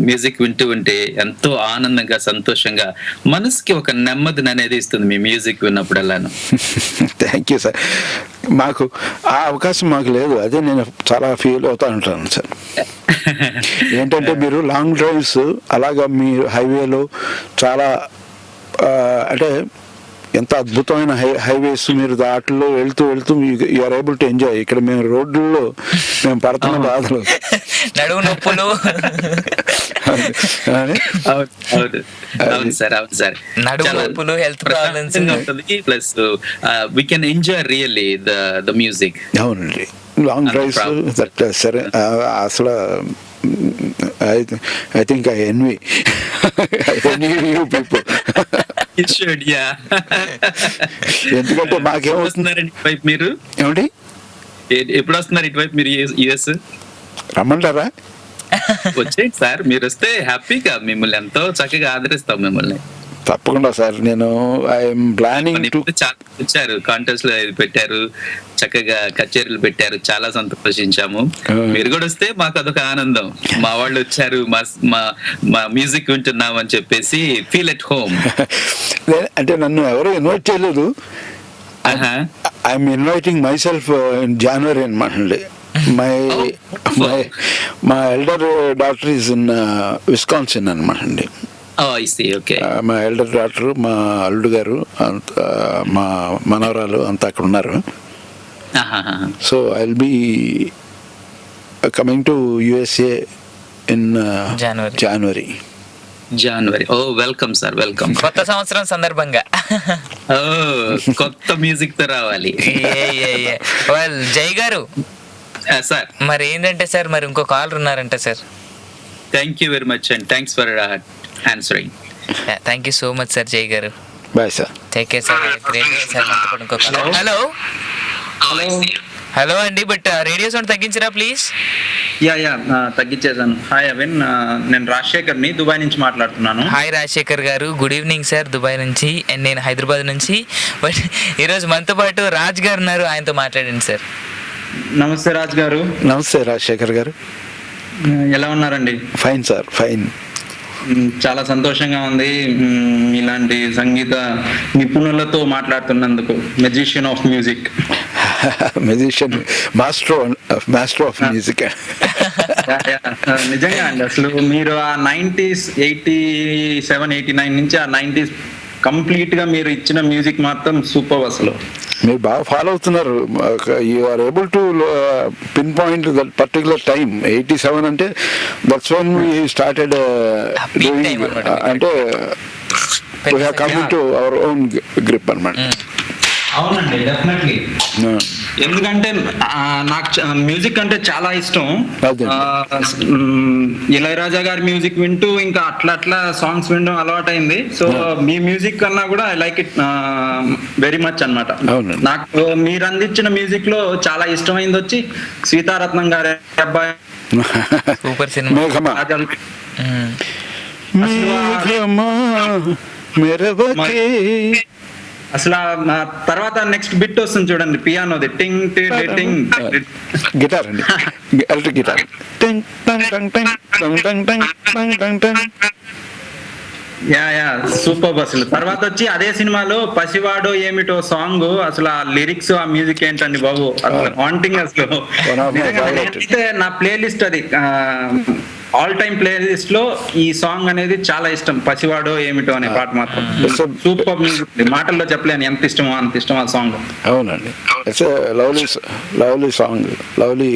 Speaker 6: music వింటూ ఉంటే ఎంతో ఆనందంగా, సంతోషంగా, మనసుకి ఒక నెమ్మదిని అనేది ఇస్తుంది మీ మ్యూజిక్ విన్నప్పుడల్లాను.
Speaker 2: Thank you sir. మాకు ఆ అవకాశం మాకు లేదు, అదే నేను చాలా ఫీల్ అవుతా ఉంటాను సార్. ఏంటంటే మీరు లాంగ్ డ్రైవ్స్ అలాగా మీరు హైవేలో చాలా అంటే ఎంత అద్భుతమైన హైవేస్ మీరు దాటిలో వెళ్తూ you are able to enjoy. ఇక్కడ మేము రోడ్లలో మేము పడుతున్న బాధలు,
Speaker 1: నడుము నొప్పులు.
Speaker 6: అవును సార్, అవును సార్.
Speaker 1: నడుము నొప్పులు, హెల్త్ ప్రాబ్లమ్స్
Speaker 6: ఉంటుంది, plus we can enjoy really the music.
Speaker 2: అవునండి, లాంగ్ డ్రైవ్స్ దట్ సరే అసలు I think I envy you people.
Speaker 6: You should, yeah.
Speaker 2: ఎందుకంటే మాకేమవుతుంది
Speaker 6: వస్తున్నారండి ఇటువైపు మీరు?
Speaker 2: ఏమండి
Speaker 6: ఎప్పుడు వస్తున్నారు ఇటువైపు మీరు యుఎస్?
Speaker 2: రమ్మంటారా?
Speaker 6: వచ్చేయండి సార్, మీరు వస్తే హ్యాపీగా మిమ్మల్ని ఎంతో చక్కగా ఆదరిస్తాం మిమ్మల్ని.
Speaker 2: తప్పకుండా సార్. నేను ఐఎమ్ ప్లానింగ్ టు
Speaker 6: చాలా వచ్చారు, కాంటెస్ట్ లో ఇది పెట్టారు, చక్కగా కచేరీలు పెట్టారు, చాలా సంతోషించాము. మీరు కూడా వస్తే మాకు అదొక ఆనందం. మా వాళ్ళు వచ్చారు, మా మ్యూజిక్ వింటున్నాం అని చెప్పేసి ఫీల్ ఎట్ హోమ్.
Speaker 2: అంటే నన్ను ఎవరు ఇన్వైట్ చేయలేదు. I'm inviting my self in January అనమాట. మా elder daughter is in Wisconsin అనమాట అండి. మా ఎల్డర్ డాటర్, మా అల్లుడు గారు, మా మనవరాలు అంతా అక్కడ ఉన్నారు. So I will be coming to USA in January.
Speaker 6: Oh welcome sir, welcome.
Speaker 1: కొత్త సంవత్సరం సందర్భంగా
Speaker 6: ఓ కొత్త మ్యూజిక్ తో రావాలి.
Speaker 1: జై గారు
Speaker 6: సార్,
Speaker 1: మరి ఏంటంటే సార్, మరి ఇంకో కాలర్ ఉన్నారంట sir.
Speaker 6: Thank you very much and thanks for answering.
Speaker 1: Thank you so much sir. Jai గారు,
Speaker 2: bye sir.
Speaker 1: Take care sir. Hello hello అండి, బట్ రేడియో సౌండ్ తగ్గించరా ప్లీజ్?
Speaker 7: యా తగ్గించేసాను. హాయ్ అవిన్, నేను రాజశేఖర్ని దుబాయ్ నుంచి మాట్లాడుతున్నాను.
Speaker 1: హాయ్ రాజశేఖర్ గారు, గుడ్ ఈవినింగ్ సార్. దుబాయ్ నుంచి అండ్ నేను హైదరాబాద్ నుంచి. బట్ ఈరోజు మనతో పాటు రాజ్ గారు ఉన్నారు, ఆయనతో మాట్లాడండి సార్.
Speaker 7: నమస్తే రాజ్ గారు.
Speaker 2: నమస్తే రాజశేఖర్ గారు.
Speaker 7: ఎలా ఉన్నారండి?
Speaker 2: Fine sir, fine.
Speaker 7: చాలా సంతోషంగా ఉంది ఇలాంటి సంగీత నిపుణులతో మాట్లాడుతున్నందుకు. Magician of music.
Speaker 2: Musician, master of music.
Speaker 7: నిజంగా అండి, అసలు మీరు ఆ 90s 87, 89 నుంచి ఆ 90s కంప్లీట్ గా మీరు ఇచ్చిన మ్యూజిక్ మాత్రం సూపర్. అసలు
Speaker 2: మీరు బాగా ఫాలో అవుతున్నారు. You are able to pinpoint that particular time. 87 అంటే that's when we started doing, అంటే we have come to our own grip అన్నమాట.
Speaker 7: అవునండి, డెఫినెట్లీ. ఎందుకంటే నాకు మ్యూజిక్ అంటే చాలా ఇష్టం. ఇళయరాజా గారి మ్యూజిక్ వింటూ ఇంకా అట్లా సాంగ్స్ వినడం అలవాటైంది. సో మీ మ్యూజిక్ కన్నా కూడా I like it very much అన్నమాట. నాకు మీరు అందించిన మ్యూజిక్ లో చాలా ఇష్టమైంది వచ్చి సీతారత్నం గారి అబ్బాయి,
Speaker 1: సూపర్ సినిమా.
Speaker 7: అసలు తర్వాత నెక్స్ట్ బిట్ వస్తుంది చూడండి, పియానోది టింగ్ టింగ్.
Speaker 2: గిటార్ అండి, ఎలక్ట్రిక్ గిటార్.
Speaker 7: Yeah super. అసలు తర్వాత వచ్చి అదే సినిమాలో పసివాడో ఏమిటో సాంగ్, అసలు ఆ లిరిక్స్, ఆ మ్యూజిక్ ఏంటండి బాబు, అసలు వాంటింగ్. అసలు నా ప్లేలిస్ట్ అది ఆల్ టైమ్ ప్లే లిస్ట్ లో ఈ సాంగ్ అనేది చాలా ఇష్టం. పసివాడో ఏమిటో అనే పాట మాత్రం సూపర్ మ్యూజిక్. మాటల్లో చెప్పలేను ఎంత ఇష్టమో అంత ఇష్టం ఆ సాంగ్.
Speaker 2: అవునండి, it's lovely song, lovely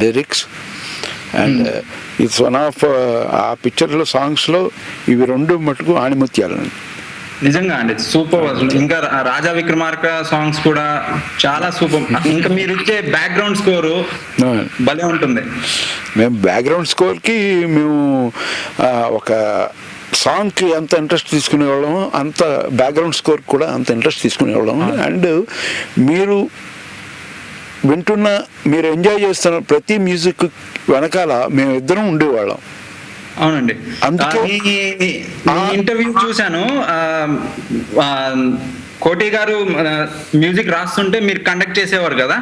Speaker 2: lyrics. And it's one of ఆ పిక్చర్లో సాంగ్స్లో ఇవి రెండు మటుకు ఆణిముత్యాలండి.
Speaker 7: నిజంగా అండి, సూపర్. అసలు ఇంకా రాజా విక్రమార్క సాంగ్స్ కూడా చాలా సూపర్. ఇంకా మీరు ఇచ్చే బ్యాక్గ్రౌండ్ స్కోరు భలే ఉంటుంది.
Speaker 2: మేము బ్యాక్గ్రౌండ్ స్కోర్కి మేము ఒక సాంగ్కి ఎంత ఇంట్రెస్ట్ తీసుకునేవాళ్ళము, అంత బ్యాక్గ్రౌండ్ స్కోర్ కూడా అంత ఇంట్రెస్ట్ తీసుకునేవాళ్ళము. అండ్ మీరు వింటున్న, మీరు ఎంజాయ్ చేస్తున్న ప్రతి మ్యూజిక్ వెనకాల మేము ఇద్దరం ఉండేవాళ్ళం.
Speaker 7: అవునండి, అందుకే ఇంటర్వ్యూ చూశాను. కోటి గారు మ్యూజిక్ రాస్తుంటే మీరు కండక్ట్ చేసేవారు కదా.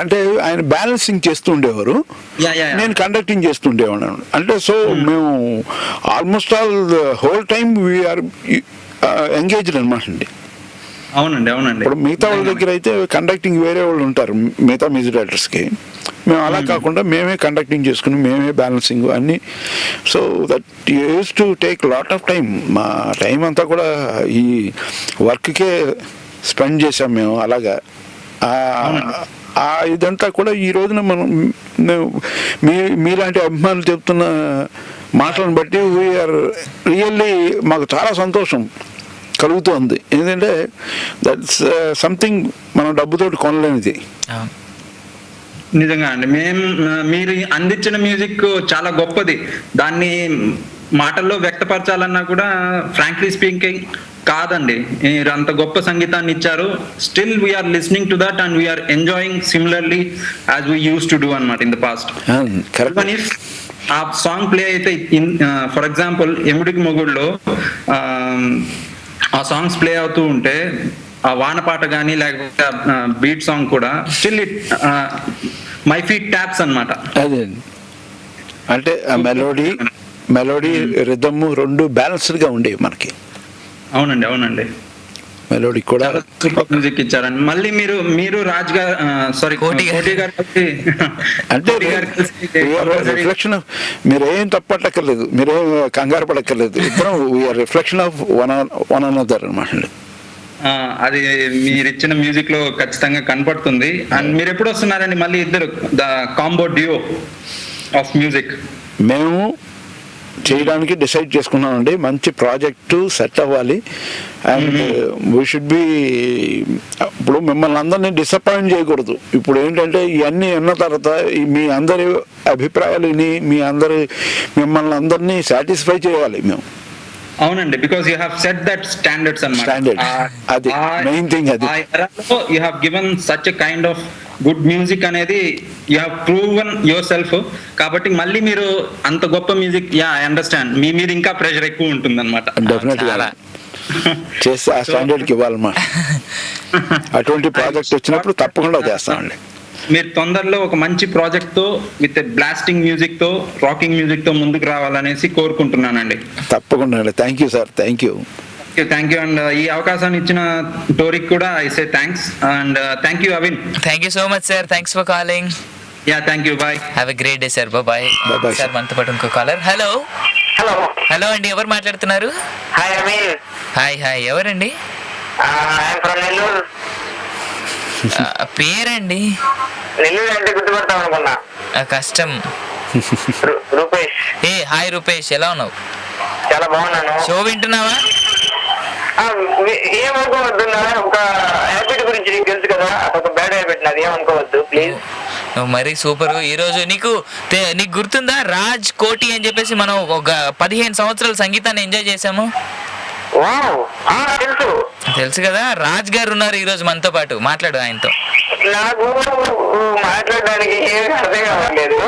Speaker 2: అంటే ఆయన బ్యాలెన్సింగ్ చేస్తూ ఉండేవారు, నేను కండక్టింగ్ చేస్తూ ఉండేవాడు. అంటే సో మేము almost all whole time we are engaged అనమాట అండి.
Speaker 7: అవునండి.
Speaker 2: ఇప్పుడు మిగతా వాళ్ళ దగ్గర అయితే కండక్టింగ్ వేరే వాళ్ళు ఉంటారు, మిగతా మ్యూజిక్ డైరెక్టర్స్కి. మేము అలా కాకుండా మేమే కండక్టింగ్ చేసుకుని మేమే బ్యాలెన్సింగ్ అన్నీ. So that use to take lot of time. మా టైం అంతా కూడా ఈ వర్క్కే స్పెండ్ చేసాం మేము. అలాగా ఇదంతా కూడా ఈ రోజున మనం మీలాంటి అభిమానులు చెప్తున్న మాటలను బట్టి వీఆర్ రియల్లీ, మాకు చాలా సంతోషం కలుగుతుంది. ఎందుకంటే దట్స్ సంథింగ్ మనం డబ్బుతోటి కొనలేనిది.
Speaker 7: నిజంగా అండి, మీరు అందించిన మ్యూజిక్ చాలా గొప్పది. దాన్ని మాటల్లో వ్యక్తపరచాలన్నా కూడా ఫ్రాంక్లీ స్పీకింగ్ కాదండి. మీరు అంత గొప్ప సంగీతాన్ని ఇచ్చారు. Still we are listening to that and we are enjoying similarly as we use to do అన్నమాట ఇన్ ద పాస్ట్. ఆ సాంగ్ ప్లే అయితే ఫర్ ఎగ్జాంపుల్ ఎముడికి మొగుడులో ఆ సాంగ్స్ ప్లే అవుతూ ఉంటే ఆ వాన పాట కానీ లేకపోతే బీట్ సాంగ్ కూడా still it my feet taps అన్నమాట.
Speaker 2: అదే అంటే ఆ మెలోడీ రిథమ్ రెండు బ్యాలెన్స్డ్ గా ఉండేవి మనకి.
Speaker 7: అవునండి
Speaker 2: మెలోడీ కూడా
Speaker 7: మ్యూజిక్ ఇచ్చారండి. మళ్ళీ మీరు రాజ్ గారు సారీ కోటి గారు
Speaker 2: అంటే రిఫ్లెక్షన్. మీరేం తప్పట్టక్కర్లేదు, మీరేం కంగారు పడక్కర్లేదు. ఇద్దరం we are reflection of one another అన్నమాట.
Speaker 7: అది మీరు ఇచ్చిన మ్యూజిక్ లో ఖచ్చితంగా కనపడుతుంది. అండ్ మీరు ఎప్పుడు వస్తున్నారండి మళ్ళీ ఇద్దరు the combo duo of music?
Speaker 2: మేము చేయడానికి డిసైడ్ చేసుకున్నామండి. మంచి ప్రాజెక్టు సెట్ అవ్వాలి అండ్ వీ షుడ్ బి. ఇప్పుడు మిమ్మల్ని అందరినీ డిసప్పాయింట్ చేయకూడదు. ఇప్పుడు ఏంటంటే ఇవన్నీ విన్న తర్వాత మీ అందరి అభిప్రాయాలు విని మిమ్మల్ని అందరినీ సాటిస్ఫై చేయాలి మేము.
Speaker 7: అవునండి, because you have set that standards అన్నమాట.
Speaker 2: అది మెయిన్ థింగ్. అది
Speaker 7: you have given such a kind of good music అనేది you have proven yourself. కాబట్టి మళ్ళీ మీరు అంత గొప్ప మ్యూజిక్, ఐ అండర్స్టాండ్, మీ మీద ఇంకా ప్రెషర్ ఎక్కువ ఉంటుంది అనమాట.
Speaker 2: డెఫినెట్గా చేస్తే ఆ స్టాండర్డ్కి ఇవ్వాలన్నమాట. అటువంటి ప్రాజెక్ట్ వచ్చినప్పుడు తప్పకుండా చేస్తామండి.
Speaker 7: మీరు తొందరలో ఒక మంచి ప్రాజెక్ట్ తో విత్ బ్లాస్టింగ్ మ్యూజిక్ తో రాకింగ్ మ్యూజిక్ తో ముందుకు రావాలనేసి కోరుకుంటున్నానండి.
Speaker 2: తప్పకుండా అండి. Thank you sir. Thank you.
Speaker 7: And ఈ అవకాశాన్ని ఇచ్చిన టోరీకి కూడా I say thanks and thank you అవిన్.
Speaker 1: Thank you so much sir. Thanks for calling.
Speaker 7: Thank you. Bye.
Speaker 1: Have a great day sir. Bye. Sir మనతో పాటు ఇంకో కాలర్. హలో అండి, ఎవరు మాట్లాడుతున్నారు? హాయ్ ఎవరండి? పేరండి? కష్టం.
Speaker 8: రూపేష్.
Speaker 1: హాయ్ రూపేష్, ఎలా ఉన్నావు?
Speaker 8: చాలా బాగున్నాను.
Speaker 1: షో వింటున్నావా?
Speaker 8: ఏమనుకోవద్దు, ఒక హ్యాబిట్ గురించి నీకు తెలుసు కదా, అదొక బ్యాడ్ హ్యాబిట్ నాది, ఏమనుకోవద్దు ప్లీజ్.
Speaker 1: నువ్వు మరీ సూపర్. ఈరోజు నీకు గుర్తుందా రాజ్ కోటి అని చెప్పేసి మనం ఒక 15 సంవత్సరాల సంగీతాన్ని ఎంజాయ్ చేసాము. తెలుసు కదా, రాజ్ గారు ఉన్నారు ఈ రోజు మనతో పాటు. మాట్లాడు ఆయనతో.
Speaker 8: నాకు మాట్లాడడానికి ఏమి అర్థం కావట్లేదు.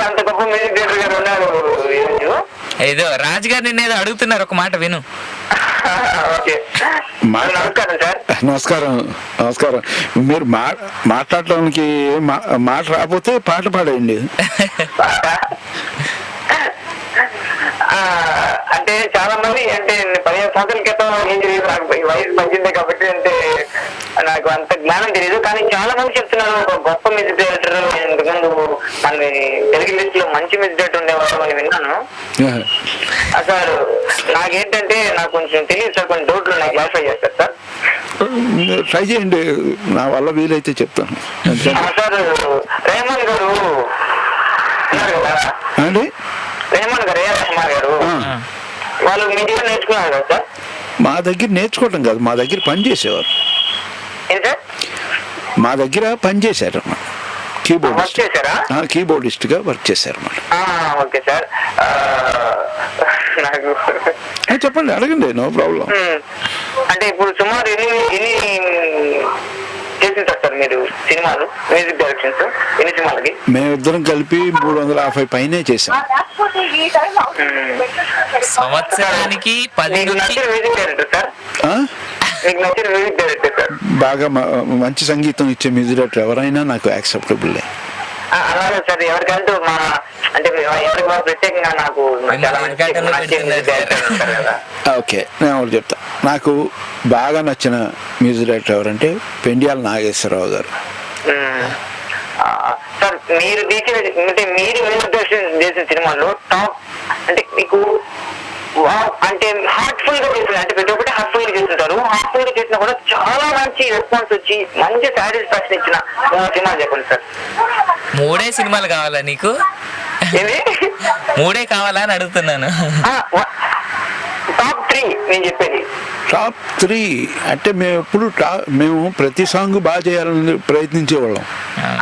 Speaker 8: అంత గొప్ప మ్యూజిక్ డైరెక్టర్ గారు ఉన్నారు ఈరోజు.
Speaker 1: ఏదో రాజ్ గారు నిన్నేదో అడుగుతున్నారు, ఒక మాట విను.
Speaker 8: నమస్కారం సార్.
Speaker 2: నమస్కారం. మీరు మాట్లాడటానికి మాట రాకపోతే పాట పాడండి.
Speaker 8: అంటే చాలా మంది, అంటే 15 సంవత్సరాల క్రితం ఏం తెలియదు, నాకు వయసు మంచిదే కాబట్టి అంటే నాకు అంత జ్ఞానం తెలియదు. కానీ చాలా మంది చెప్తున్నారు ఒక గొప్ప మ్యూజిక్ డైరెక్టర్, ఇంతకుముందు మన తెలుగు లిస్ట్ లో మంచి మ్యూజిక్ డైరెక్టర్ ఉండేవాళ్ళు అని విన్నాను. సార్ నాకేంటంటే నాకు కొంచెం తెలియదు సార్, కొన్ని డౌట్లు ఉన్నాయి, క్లారిఫై చేస్తారు సార్?
Speaker 2: ట్రై చేయండి, నా వల్ల వీలైతే చెప్తాను.
Speaker 8: సార్ రెహమాన్ గారు
Speaker 2: అండి,
Speaker 8: రెహమాన్ గారు, ఏఆర్ రెహమాన్ గారు వాళ్ళు మీ దగ్గర నేర్చుకున్నారు కదా సార్?
Speaker 2: మా దగ్గర నేర్చుకోవటం కాదు, మా దగ్గర పనిచేసేవారు. మా దగ్గర పనిచేశారు అన్నమాట. కీబోర్డిస్ట్ గా వర్క్ చేశారు అన్నమాట.
Speaker 8: Okay sir. నాకు
Speaker 2: చెప్పండి, అడగండి, నో ప్రాబ్లం.
Speaker 8: అంటే ఇప్పుడు సుమారు ఎన్ని చేసింటారు సార్ మీరు సినిమాలు, మ్యూజిక్ డైరెక్షన్స్ ఎన్ని సినిమాలకి?
Speaker 2: మేమిద్దరం కలిపి 350 పైనే చేసాం.
Speaker 1: సంవత్సరానికి 10
Speaker 8: మ్యూజిక్ డైరెక్టర్ సార్? మీకు నచ్చిన మ్యూజిక్ డైరెక్టర్ సార్?
Speaker 2: బాగా మంచి సంగీతం ఇచ్చే మ్యూజిక్ డైరెక్టర్ ఎవరైనా నాకు యాక్సెప్టబుల్.
Speaker 8: అలాగే సార్, ఎవరికంటూ మా అంటే ఎవరికి ప్రత్యేకంగా నాకు చాలా
Speaker 2: ఓకే, నేను ఒకటి చెప్తా. నాకు బాగా నచ్చిన మ్యూజిక్ డైరెక్టర్ ఎవరంటే పెండియాల నాగేశ్వరరావు గారు.
Speaker 8: సార్ మీరు తీసిన, అంటే మీరు మ్యూజిక్ డైరెక్షన్ చేసిన సినిమాల్లో టాప్ అంటే మీకు అంటే హార్ట్ఫుల్ గా చేసిన, అంటే ప్రతి ఒక్కటి హార్ట్ఫుల్ గా చేస్తుంటారు, హార్ట్ఫుల్ గా చేసినా కూడా చాలా మంచి రెస్పాన్స్ వచ్చి మంచి సాటిస్ఫాక్షన్ ఇచ్చిన సినిమాలు చెప్పండి సార్.
Speaker 1: 3 సినిమాలు కావాలా నీకు? 3 కావాలా అని అడుగుతున్నాను.
Speaker 8: టాప్ 3 నేను చెప్పేది.
Speaker 2: టాప్ 3 అంటే మేము ఎప్పుడు మేము ప్రతి సాంగ్ బాగా చేయాలని ప్రయత్నించేవాళ్ళం.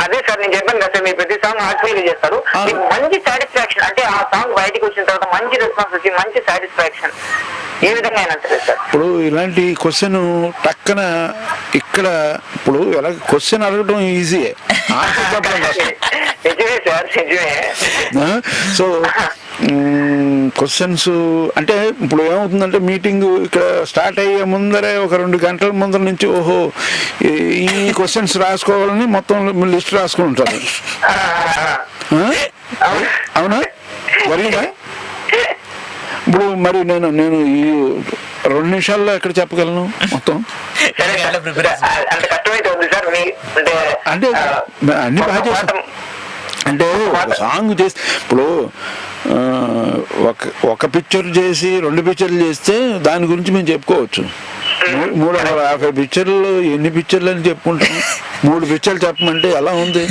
Speaker 8: అదే సార్ నేను చెప్పాను కదా సార్, మీరు ప్రతి సాంగ్ హార్ట్ఫుల్ గా చేస్తారు, మీకు మంచి సాటిస్ఫాక్షన్ అంటే ఆ సాంగ్ బయటకు వచ్చిన తర్వాత మంచి రెస్పాన్స్ వచ్చి మంచి సాటిస్ఫాక్షన్ ఏ విధంగా అయినా సరే సార్.
Speaker 2: ఇప్పుడు ఇలాంటి క్వశ్చన్ టక్కన ఇక్కడ ఇప్పుడు ఎలా క్వశ్చన్ అడగడం ఈజీయే, ఆన్సర్ చెప్పడం కష్టం.
Speaker 8: నిజమే సార్, నిజమే.
Speaker 2: సో క్వశ్చన్స్ అంటే ఇప్పుడు ఏమవుతుందంటే మీటింగ్ ఇక్కడ స్టార్ట్ అయ్యే ముందరే ఒక 2 గంటల ముందర నుంచి ఓహో ఈ క్వశ్చన్స్ రాసుకోవాలని మొత్తం లిస్ట్ రాసుకుని ఉంటారు. అవునా వరీనా? ఇప్పుడు మరి నేను ఈ 2 నిమిషాల్లో ఎక్కడ చెప్పగలను మొత్తం?
Speaker 8: అంత కష్టమైతే ఉంది సార్.
Speaker 2: అంటే అన్ని బాగా చేస్తాం అంటే సాంగ్ చేసి ఇప్పుడు ఒక పిక్చర్ చేసి 2 పిక్చర్లు చేస్తే దాని గురించి మేము చెప్పుకోవచ్చు. 350 పిక్చర్లు ఎన్ని పిక్చర్లు అని చెప్పుకుంటాం. 3 పిక్చర్లు చెప్పమంటే ఎలా ఉంది?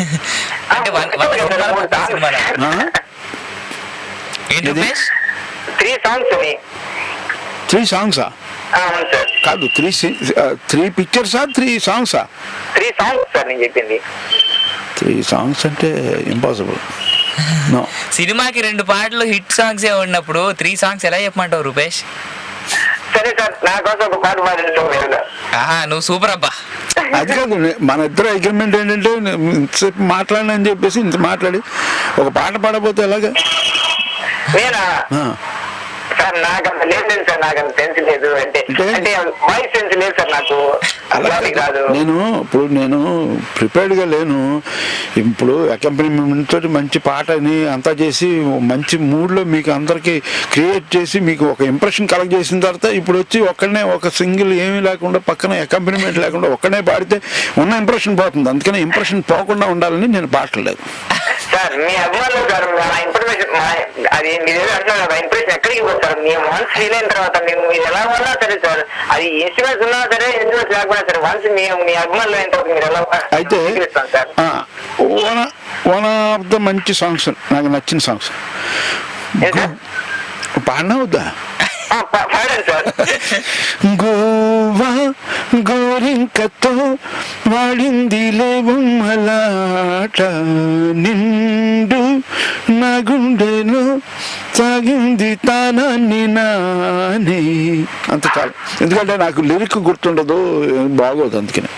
Speaker 2: 3 సాంగ్సా? కాదు 3 పిక్చర్సా 3 సాంగ్సా?
Speaker 8: 3 సాంగ్స్ సార్ నేను చెప్పింది.
Speaker 2: 3 సాంగ్స్ అంటే ఇంపాసిబుల్.
Speaker 1: సినిమాకి 2 పాటలు హిట్ సాంగ్స్ ఏ ఉన్నప్పుడు 3 సాంగ్స్ ఎలా చెప్పమంటావు రూపేష్?
Speaker 8: సరే సార్, నా కోసం ఒక పాట పాడండి.
Speaker 1: నువ్వు సూపర్ అబ్బా.
Speaker 2: అది కాదు, మన ఇద్దరు అగ్రిమెంట్ ఏంటంటే ఇంతసేపు మాట్లాడనని చెప్పేసి ఇంత మాట్లాడి ఒక పాట పాడబోతే ఎలాగా?
Speaker 8: నేనా సార్? నాకు అంత లేదు సార్, నాకు అంత సెన్స్ లేదు. అంటే వాయిస్ సెన్స్ లేదు సార్ నాకు.
Speaker 2: నేను ప్రిపేర్డ్ గా లేను. ఇప్పుడు అకంపెనీమెంట్ తోటి మంచి పాటని అంతా చేసి మంచి మూడ్ లో మీకు అందరికి క్రియేట్ చేసి మీకు ఒక ఇంప్రెషన్ కలెక్ట్ చేసిన తర్వాత ఇప్పుడు వచ్చి ఒక్కడనే ఒక సింగిల్ ఏమీ లేకుండా పక్కన అకంపెనీమెంట్ లేకుండా ఒక్కడే పాడితే ఉన్న ఇంప్రెషన్ పోతుంది. అందుకని ఇంప్రెషన్ పోకుండా ఉండాలని నేను పాడలేదు
Speaker 8: సార్. మీ అభిమానులు సార్, ఇన్ఫర్మేషన్ అది మీరు అంటున్నారు, ఇంప్రెషన్ ఎక్కడికి పోతారు? మీ వన్స్ ఫీల్ అయిన తర్వాత మీరు ఎలా ఉన్నా సరే సార్, అది ఇన్స్ట్రుమెంట్స్ ఉన్నా సరే ఇన్స్ట్రుమెంట్స్ లేకపోయినా సరే, వన్స్ మీ అభిమానులు అయిన తర్వాత మీరు ఎలా
Speaker 2: అయితే
Speaker 8: సార్?
Speaker 2: వన్ ఆఫ్ ద మంచి సాంగ్స్ నాకు నచ్చిన సాంగ్స్ పాడినా వద్దా? గోవా గోరింకతో వాడిందిలే బొమ్మలాట, నిండు నా గుండెలో సాగింది తానాన్ని నాని. అంత చాలు, ఎందుకంటే నాకు లిరిక్ గుర్తుండదు, బాగోదు. అందుకని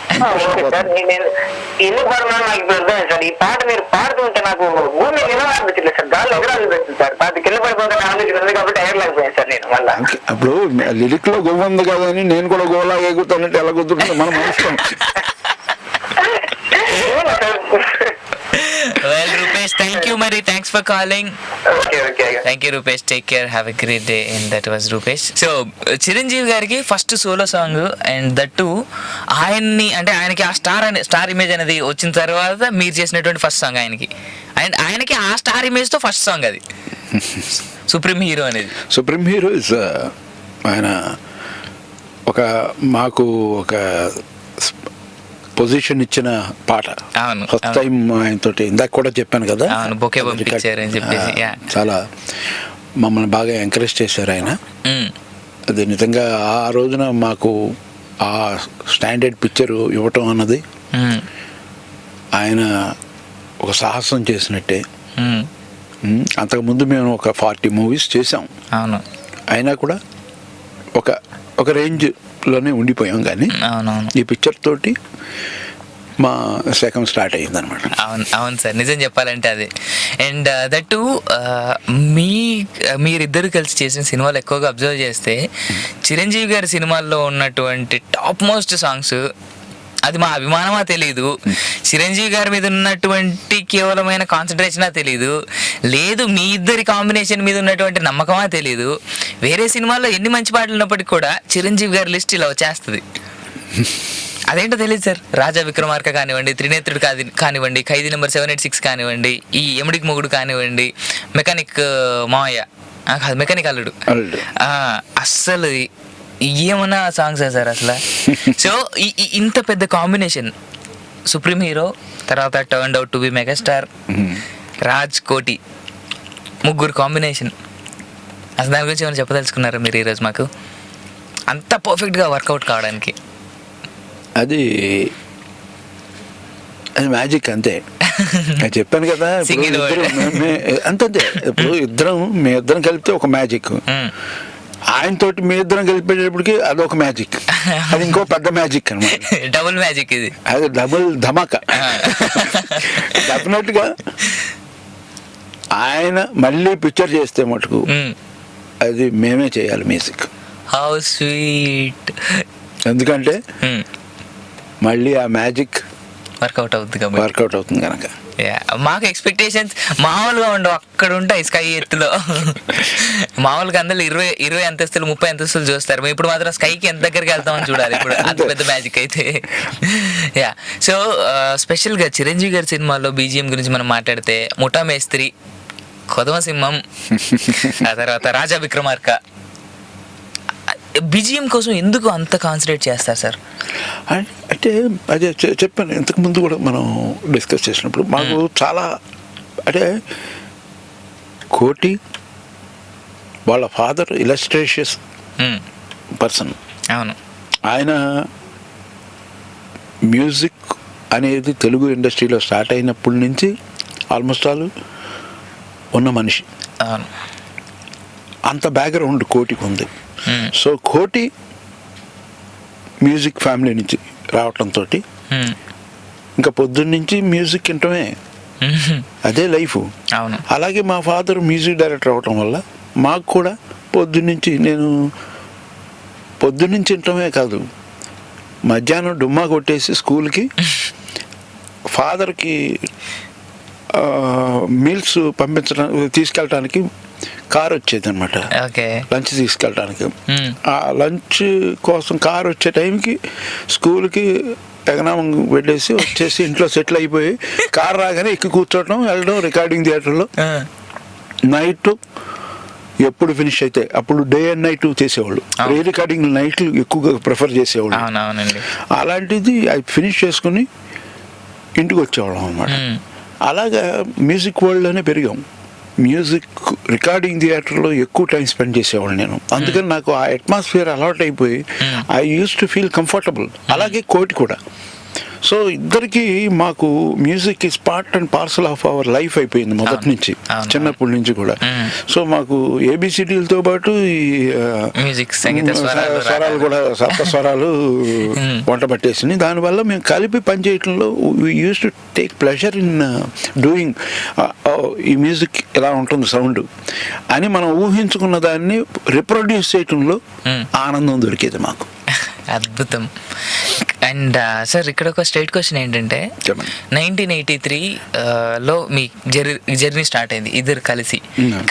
Speaker 8: ఎందుకు పాడుతున్నా నాకు ఇప్పుడు అర్థమైంది సార్. ఈ పాట మీరు పాడుతుంటే నాకు భూమి నిలబడిపోతుంది సార్, గాల్లో ఎగరాలిపోతుంది సార్. పాట కింద పడిపోతే ఆలోచించింది కాబట్టి ఎగరలేకపోయాను సార్ నేను. మళ్ళీ
Speaker 2: అప్పుడు లిరిక్ లో గోవ ఉంది కదా అని నేను కూడా గోలా ఎగుతానంటే ఎలా కుదురుతుంది? మనం మనసుకున్నాం.
Speaker 1: Well, Rupesh, thank you, Mari. Thanks for calling.
Speaker 8: Okay.
Speaker 1: Thank you, Rupesh. Take care. Have a great day. And that was Rupesh. So, Chiranjeevi గారికి first solo song, and that to ఆయనకి ఆ స్టార్ ఇమేజ్ అనేది వచ్చిన తర్వాత మీరు చేసినటువంటి ఫస్ట్ సాంగ్ ఆయనకి, అండ్ ఆయనకి ఆ స్టార్ ఇమేజ్ తో ఫస్ట్ సాంగ్ అది సుప్రీం హీరో అనేది.
Speaker 2: సుప్రీం హీరో ఇస్ ఆయన మాకు ఒక పొజిషన్ ఇచ్చిన పాట. ఫస్ట్ టైం ఆయనతో ఇందాక కూడా చెప్పాను కదా, చాలా మమ్మల్ని బాగా ఎంకరేజ్ చేశారు ఆయన. అది నిజంగా ఆ రోజున మాకు ఆ స్టాండర్డ్ పిక్చర్ ఇవ్వటం అన్నది ఆయన ఒక సాహసం చేసినట్టే. అంతకుముందు మేము ఒక 40 మూవీస్ చేసాం, అయినా కూడా ఒక రేంజ్లోనే ఉండిపోయాం. కానీ ఈ పిక్చర్ తోటి మా సెకండ్ స్టార్ట్ అయ్యింది అనమాట.
Speaker 1: అవును సార్, నిజం చెప్పాలంటే అది. అండ్ దట్టు మీరిద్దరు కలిసి చేసిన సినిమాలు ఎక్కువగా అబ్జర్వ్ చేస్తే చిరంజీవి గారి సినిమాల్లో ఉన్నటువంటి టాప్ మోస్ట్ సాంగ్స్, అది మా అభిమానమా తెలీదు, చిరంజీవి గారి మీద ఉన్నటువంటి కేవలమైన కాన్సన్ట్రేషనా తెలీదు, లేదు మీ ఇద్దరి కాంబినేషన్ మీద ఉన్నటువంటి నమ్మకమా తెలీదు, వేరే సినిమాల్లో ఎన్ని మంచి పాటలు ఉన్నప్పటికీ కూడా చిరంజీవి గారి లిస్ట్ ఇలా వచ్చేస్తుంది. అదేంటో తెలియదు సార్. రాజా విక్రమార్క కానివ్వండి, త్రినేత్రుడు కానివ్వండి, ఖైదీ నెంబర్ 786 కానివ్వండి, ఈ ఎముడికి మొగుడు కానివ్వండి, మెకానిక్ మావయ్య కాదు మెకానిక్ అల్లుడు, అస్సలు ఏమన్నా సాంగ్స్ సార్ అసలు. సో ఇంత పెద్ద కాంబినేషన్, సుప్రీం హీరో తర్వాత turned out to be megastar, Raj Koti, ముగ్గురు కాంబినేషన్ అసలు దాని గురించి ఏమైనా చెప్పదలుచుకున్నారా మీరు ఈరోజు మాకు అంత పర్ఫెక్ట్గా వర్కౌట్ కావడానికి?
Speaker 2: అది మ్యాజిక్ అంతే. నేను చెప్పాను కదా, అంతే. ఇప్పుడు మీ ఇద్దరం కలిపితే ఒక మ్యాజిక్, ఆయనతోటి మీ ఇద్దరం కలిపేటప్పటికి అదొక మ్యాజిక్, అది ఇంకో పెద్ద మ్యాజిక్ అనమాట.
Speaker 1: డబుల్ మ్యాజిక్ ఇది,
Speaker 2: అది డబుల్ ధమాకా. డెఫినెట్గా ఆయన మళ్ళీ పిక్చర్ చేస్తే మటుకు అది మేమే చేయాలి మ్యూజిక్.
Speaker 1: How sweet.
Speaker 2: ఎందుకంటే మళ్ళీ ఆ మ్యాజిక్
Speaker 1: వర్కౌట్ అవుతుంది
Speaker 2: కనుక.
Speaker 1: మాకు ఎక్స్పెక్టేషన్స్ మామూలుగా ఉండవు, అక్కడ ఉంటాయి స్కై ఎత్తులో. మామూలుగా అందరూ 20 అంతస్తులు 30 అంతస్తులు చూస్తారు, మేము ఇప్పుడు మాత్రం స్కైకి ఎంత దగ్గరికి వెళ్తామని చూడాలి ఇప్పుడు, అంత పెద్ద మ్యాజిక్ అయితే. యా, సో స్పెషల్గా చిరంజీవి గారి సినిమాలో బీజిఎం గురించి మనం మాట్లాడితే ముఠా మేస్త్రి, కొదమ సింహం, ఆ తర్వాత రాజా విక్రమార్క, బీజిఎం కోసం ఎందుకు అంత కాన్సన్ట్రేట్ చేస్తారు సార్?
Speaker 2: అంటే అదే చెప్పాను ఇంతకు ముందు కూడా మనం డిస్కస్ చేసినప్పుడు, మాకు చాలా అంటే కోటి వాళ్ళ ఫాదర్ ఇలస్ట్రేషియస్ పర్సన్.
Speaker 1: అవును,
Speaker 2: ఆయన మ్యూజిక్ అనేది తెలుగు ఇండస్ట్రీలో స్టార్ట్ అయినప్పటి నుంచి ఆల్మోస్ట్ ఆల్ ఉన్న మనిషి.
Speaker 1: అవును,
Speaker 2: అంత బ్యాక్గ్రౌండ్ కోటికి ఉంది. సో కోటి మ్యూజిక్ ఫ్యామిలీ నుంచి రావటంతో ఇంకా పొద్దున్నుంచి మ్యూజిక్ వింటమే, అదే లైఫ్.
Speaker 1: అవును,
Speaker 2: అలాగే మా ఫాదర్ మ్యూజిక్ డైరెక్టర్ అవటం వల్ల మాకు కూడా పొద్దున్నుంచి వింటమే కాదు, మధ్యాహ్నం డుమ్మా కొట్టేసి స్కూల్కి ఫాదర్కి మీల్స్ తీసుకెళ్ళటానికి కార్ వచ్చేది అనమాట, లంచ్ తీసుకెళ్ళటానికి. ఆ లంచ్ కోసం కార్ వచ్చే టైంకి స్కూల్కి ఎగనామం పెట్టేసి వచ్చేసి ఇంట్లో సెటిల్ అయిపోయి కార్ రాగానే ఎక్కి కూర్చోవటం, వెళ్ళడం రికార్డింగ్ థియేటర్లో. నైట్ ఎప్పుడు ఫినిష్ అయితే అప్పుడు డే అండ్ నైట్ చేసేవాళ్ళు, రీ రికార్డింగ్ నైట్లు ఎక్కువగా ప్రిఫర్ చేసేవాళ్ళు. అలాంటిది అది ఫినిష్ చేసుకుని ఇంటికి వచ్చేవాళ్ళం అనమాట. అలాగా మ్యూజిక్ వరల్డ్లోనే పెరిగాం. మ్యూజిక్ రికార్డింగ్ థియేటర్లో ఎక్కువ టైం స్పెండ్ చేసేవాళ్ళు నేను. అందుకని నాకు ఆ అట్మాస్ఫియర్ అలవాట్ అయిపోయి I use to feel comfortable. అలాగే కోటి కూడా. సో ఇద్దరికి మాకు music is part and parcel of our life అయిపోయింది మొదటి నుంచి, చిన్నప్పటి నుంచి కూడా. సో మాకు ఏబిసిడీలతో పాటు ఈ స్వరాలు కూడా, సప్త స్వరాలు వంట పట్టేసింది. దానివల్ల మేము కలిపి పనిచేయటంలో we use to take pleasure in doing. ఈ మ్యూజిక్ ఎలా ఉంటుంది సౌండ్ అని మనం ఊహించుకున్న దాన్ని రిప్రొడ్యూస్ చేయటంలో ఆనందం దొరికేది మాకు.
Speaker 1: అద్భుతం. అండ్ సార్ ఇక్కడ ఒక స్ట్రైట్ క్వశ్చన్ ఏంటంటే, 1983లో మీ జర్నీ స్టార్ట్ అయింది ఇద్దరు కలిసి,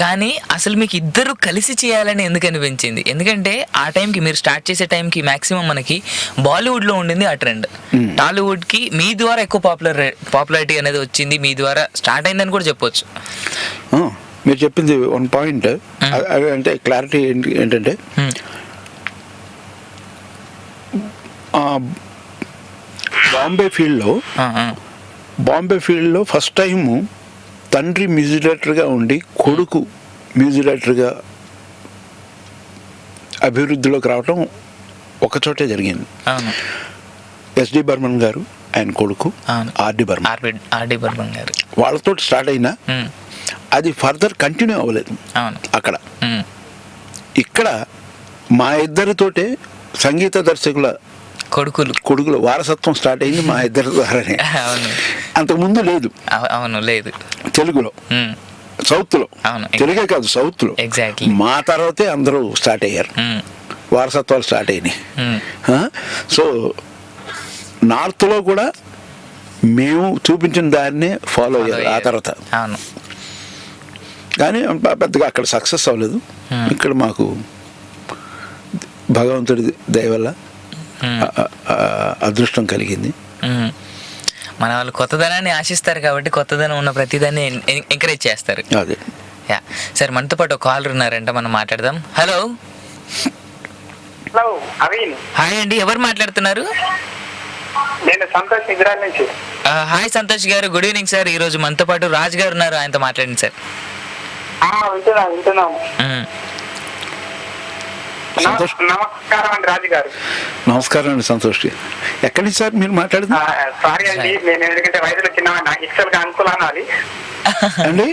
Speaker 1: కానీ అసలు మీకు ఇద్దరు కలిసి చేయాలని ఎందుకు అనిపించింది? ఎందుకంటే ఆ టైంకి మీరు స్టార్ట్ చేసే టైంకి మ్యాక్సిమం మనకి బాలీవుడ్లో ఉండింది ఆ ట్రెండ్, టాలీవుడ్కి మీ ద్వారా ఎక్కువ పాపులారిటీ అనేది వచ్చింది, మీ ద్వారా స్టార్ట్ అయిందని కూడా చెప్పొచ్చు.
Speaker 2: మీరు చెప్పింది వన్ పాయింట్, అంటే క్లారిటీ ఏంటంటే బాంబే ఫీల్డ్లో ఫస్ట్ టైము తండ్రి మ్యూజిక్ డైరెక్టర్గా ఉండి కొడుకు మ్యూజిక్ డైరెక్టర్గా అభివృద్ధిలోకి రావటం ఒకచోటే జరిగింది. ఎస్డి బర్మన్ గారు, ఆయన కొడుకు ఆర్డి బర్మన్ గారు, వాళ్ళతో స్టార్ట్ అయినా అది ఫర్దర్ కంటిన్యూ అవ్వలేదు అక్కడ. ఇక్కడ మా ఇద్దరితోటే సంగీత దర్శకుల కొడుకులు వారసత్వం స్టార్ట్ అయింది మా ఇద్దరి ద్వారానే. అంతకుముందు లేదు.
Speaker 1: అవును, లేదు
Speaker 2: తెలుగులో, సౌత్ లో. తెలుగే కాదు, సౌత్ లో. మా తర్వాతే అందరూ స్టార్ట్ అయ్యారు, వారసత్వాలు స్టార్ట్ అయినాయి. సో నార్త్ లో కూడా మేము చూపించిన దాన్నే ఫాలో అయ్యారు ఆ తర్వాత. కానీ పెద్దగా అక్కడ సక్సెస్ అవ్వలేదు. ఇక్కడ మాకు భగవంతుడి దయ వల్ల అదృష్టం కలిగింది.
Speaker 1: మన వాళ్ళు కొత్తదనాన్ని ఆశిస్తారు కాబట్టి కొత్తదనం ఉన్న ప్రతిదాన్ని ఎంకరేజ్ చేస్తారు.
Speaker 2: అదే.
Speaker 1: యా సార్, మనతో పాటు కాలర్ ఉన్నారంట, మనం మాట్లాడదాం. హలో. హాయ్ అండి, ఎవరు మాట్లాడుతున్నారు?
Speaker 8: నేను సంతోష్ నిద్రాల నుంచి.
Speaker 1: హాయ్ సంతోష్ గారు, గుడ్ ఈవినింగ్ సార్. ఈ రోజు మనతో పాటు రాజ్ గారు ఉన్నారు, ఆయనతో మాట్లాడండి సార్.
Speaker 2: సంతోష్.
Speaker 8: నమస్కారం అండి రాజు గారు.
Speaker 2: నమస్కారం అండి సంతోష్. ఎక్కడి నుంచి సార్ మీరు మాట్లాడుతుంది
Speaker 8: సారీ అండి, నేను ఎందుకంటే వయసులో చిన్న నాకు ఇష్టం అనుకూలం అది
Speaker 2: అండి.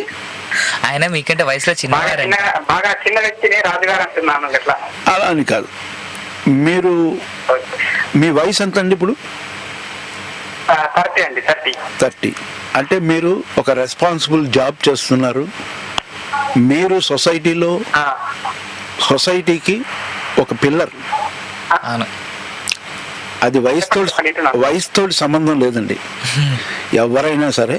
Speaker 1: ఆయన మీకంటే వయసులో చిన్నవారండి.
Speaker 8: బాగా చిన్న వ్యక్తిని రాజుగారు అంటున్నాను అట్లా.
Speaker 2: అలా అని కాదు, మీరు మీ వయసు ఎంత అండి ఇప్పుడు?
Speaker 8: 30 అండి.
Speaker 2: 30. అంటే మీరు ఒక రెస్పాన్సిబుల్ జాబ్ చేస్తున్నారు. మీరు సొసైటీకి ఒక పిల్లర్.
Speaker 1: అవును.
Speaker 2: అది వయసుతో సంబంధం లేదండి. ఎవరైనా సరే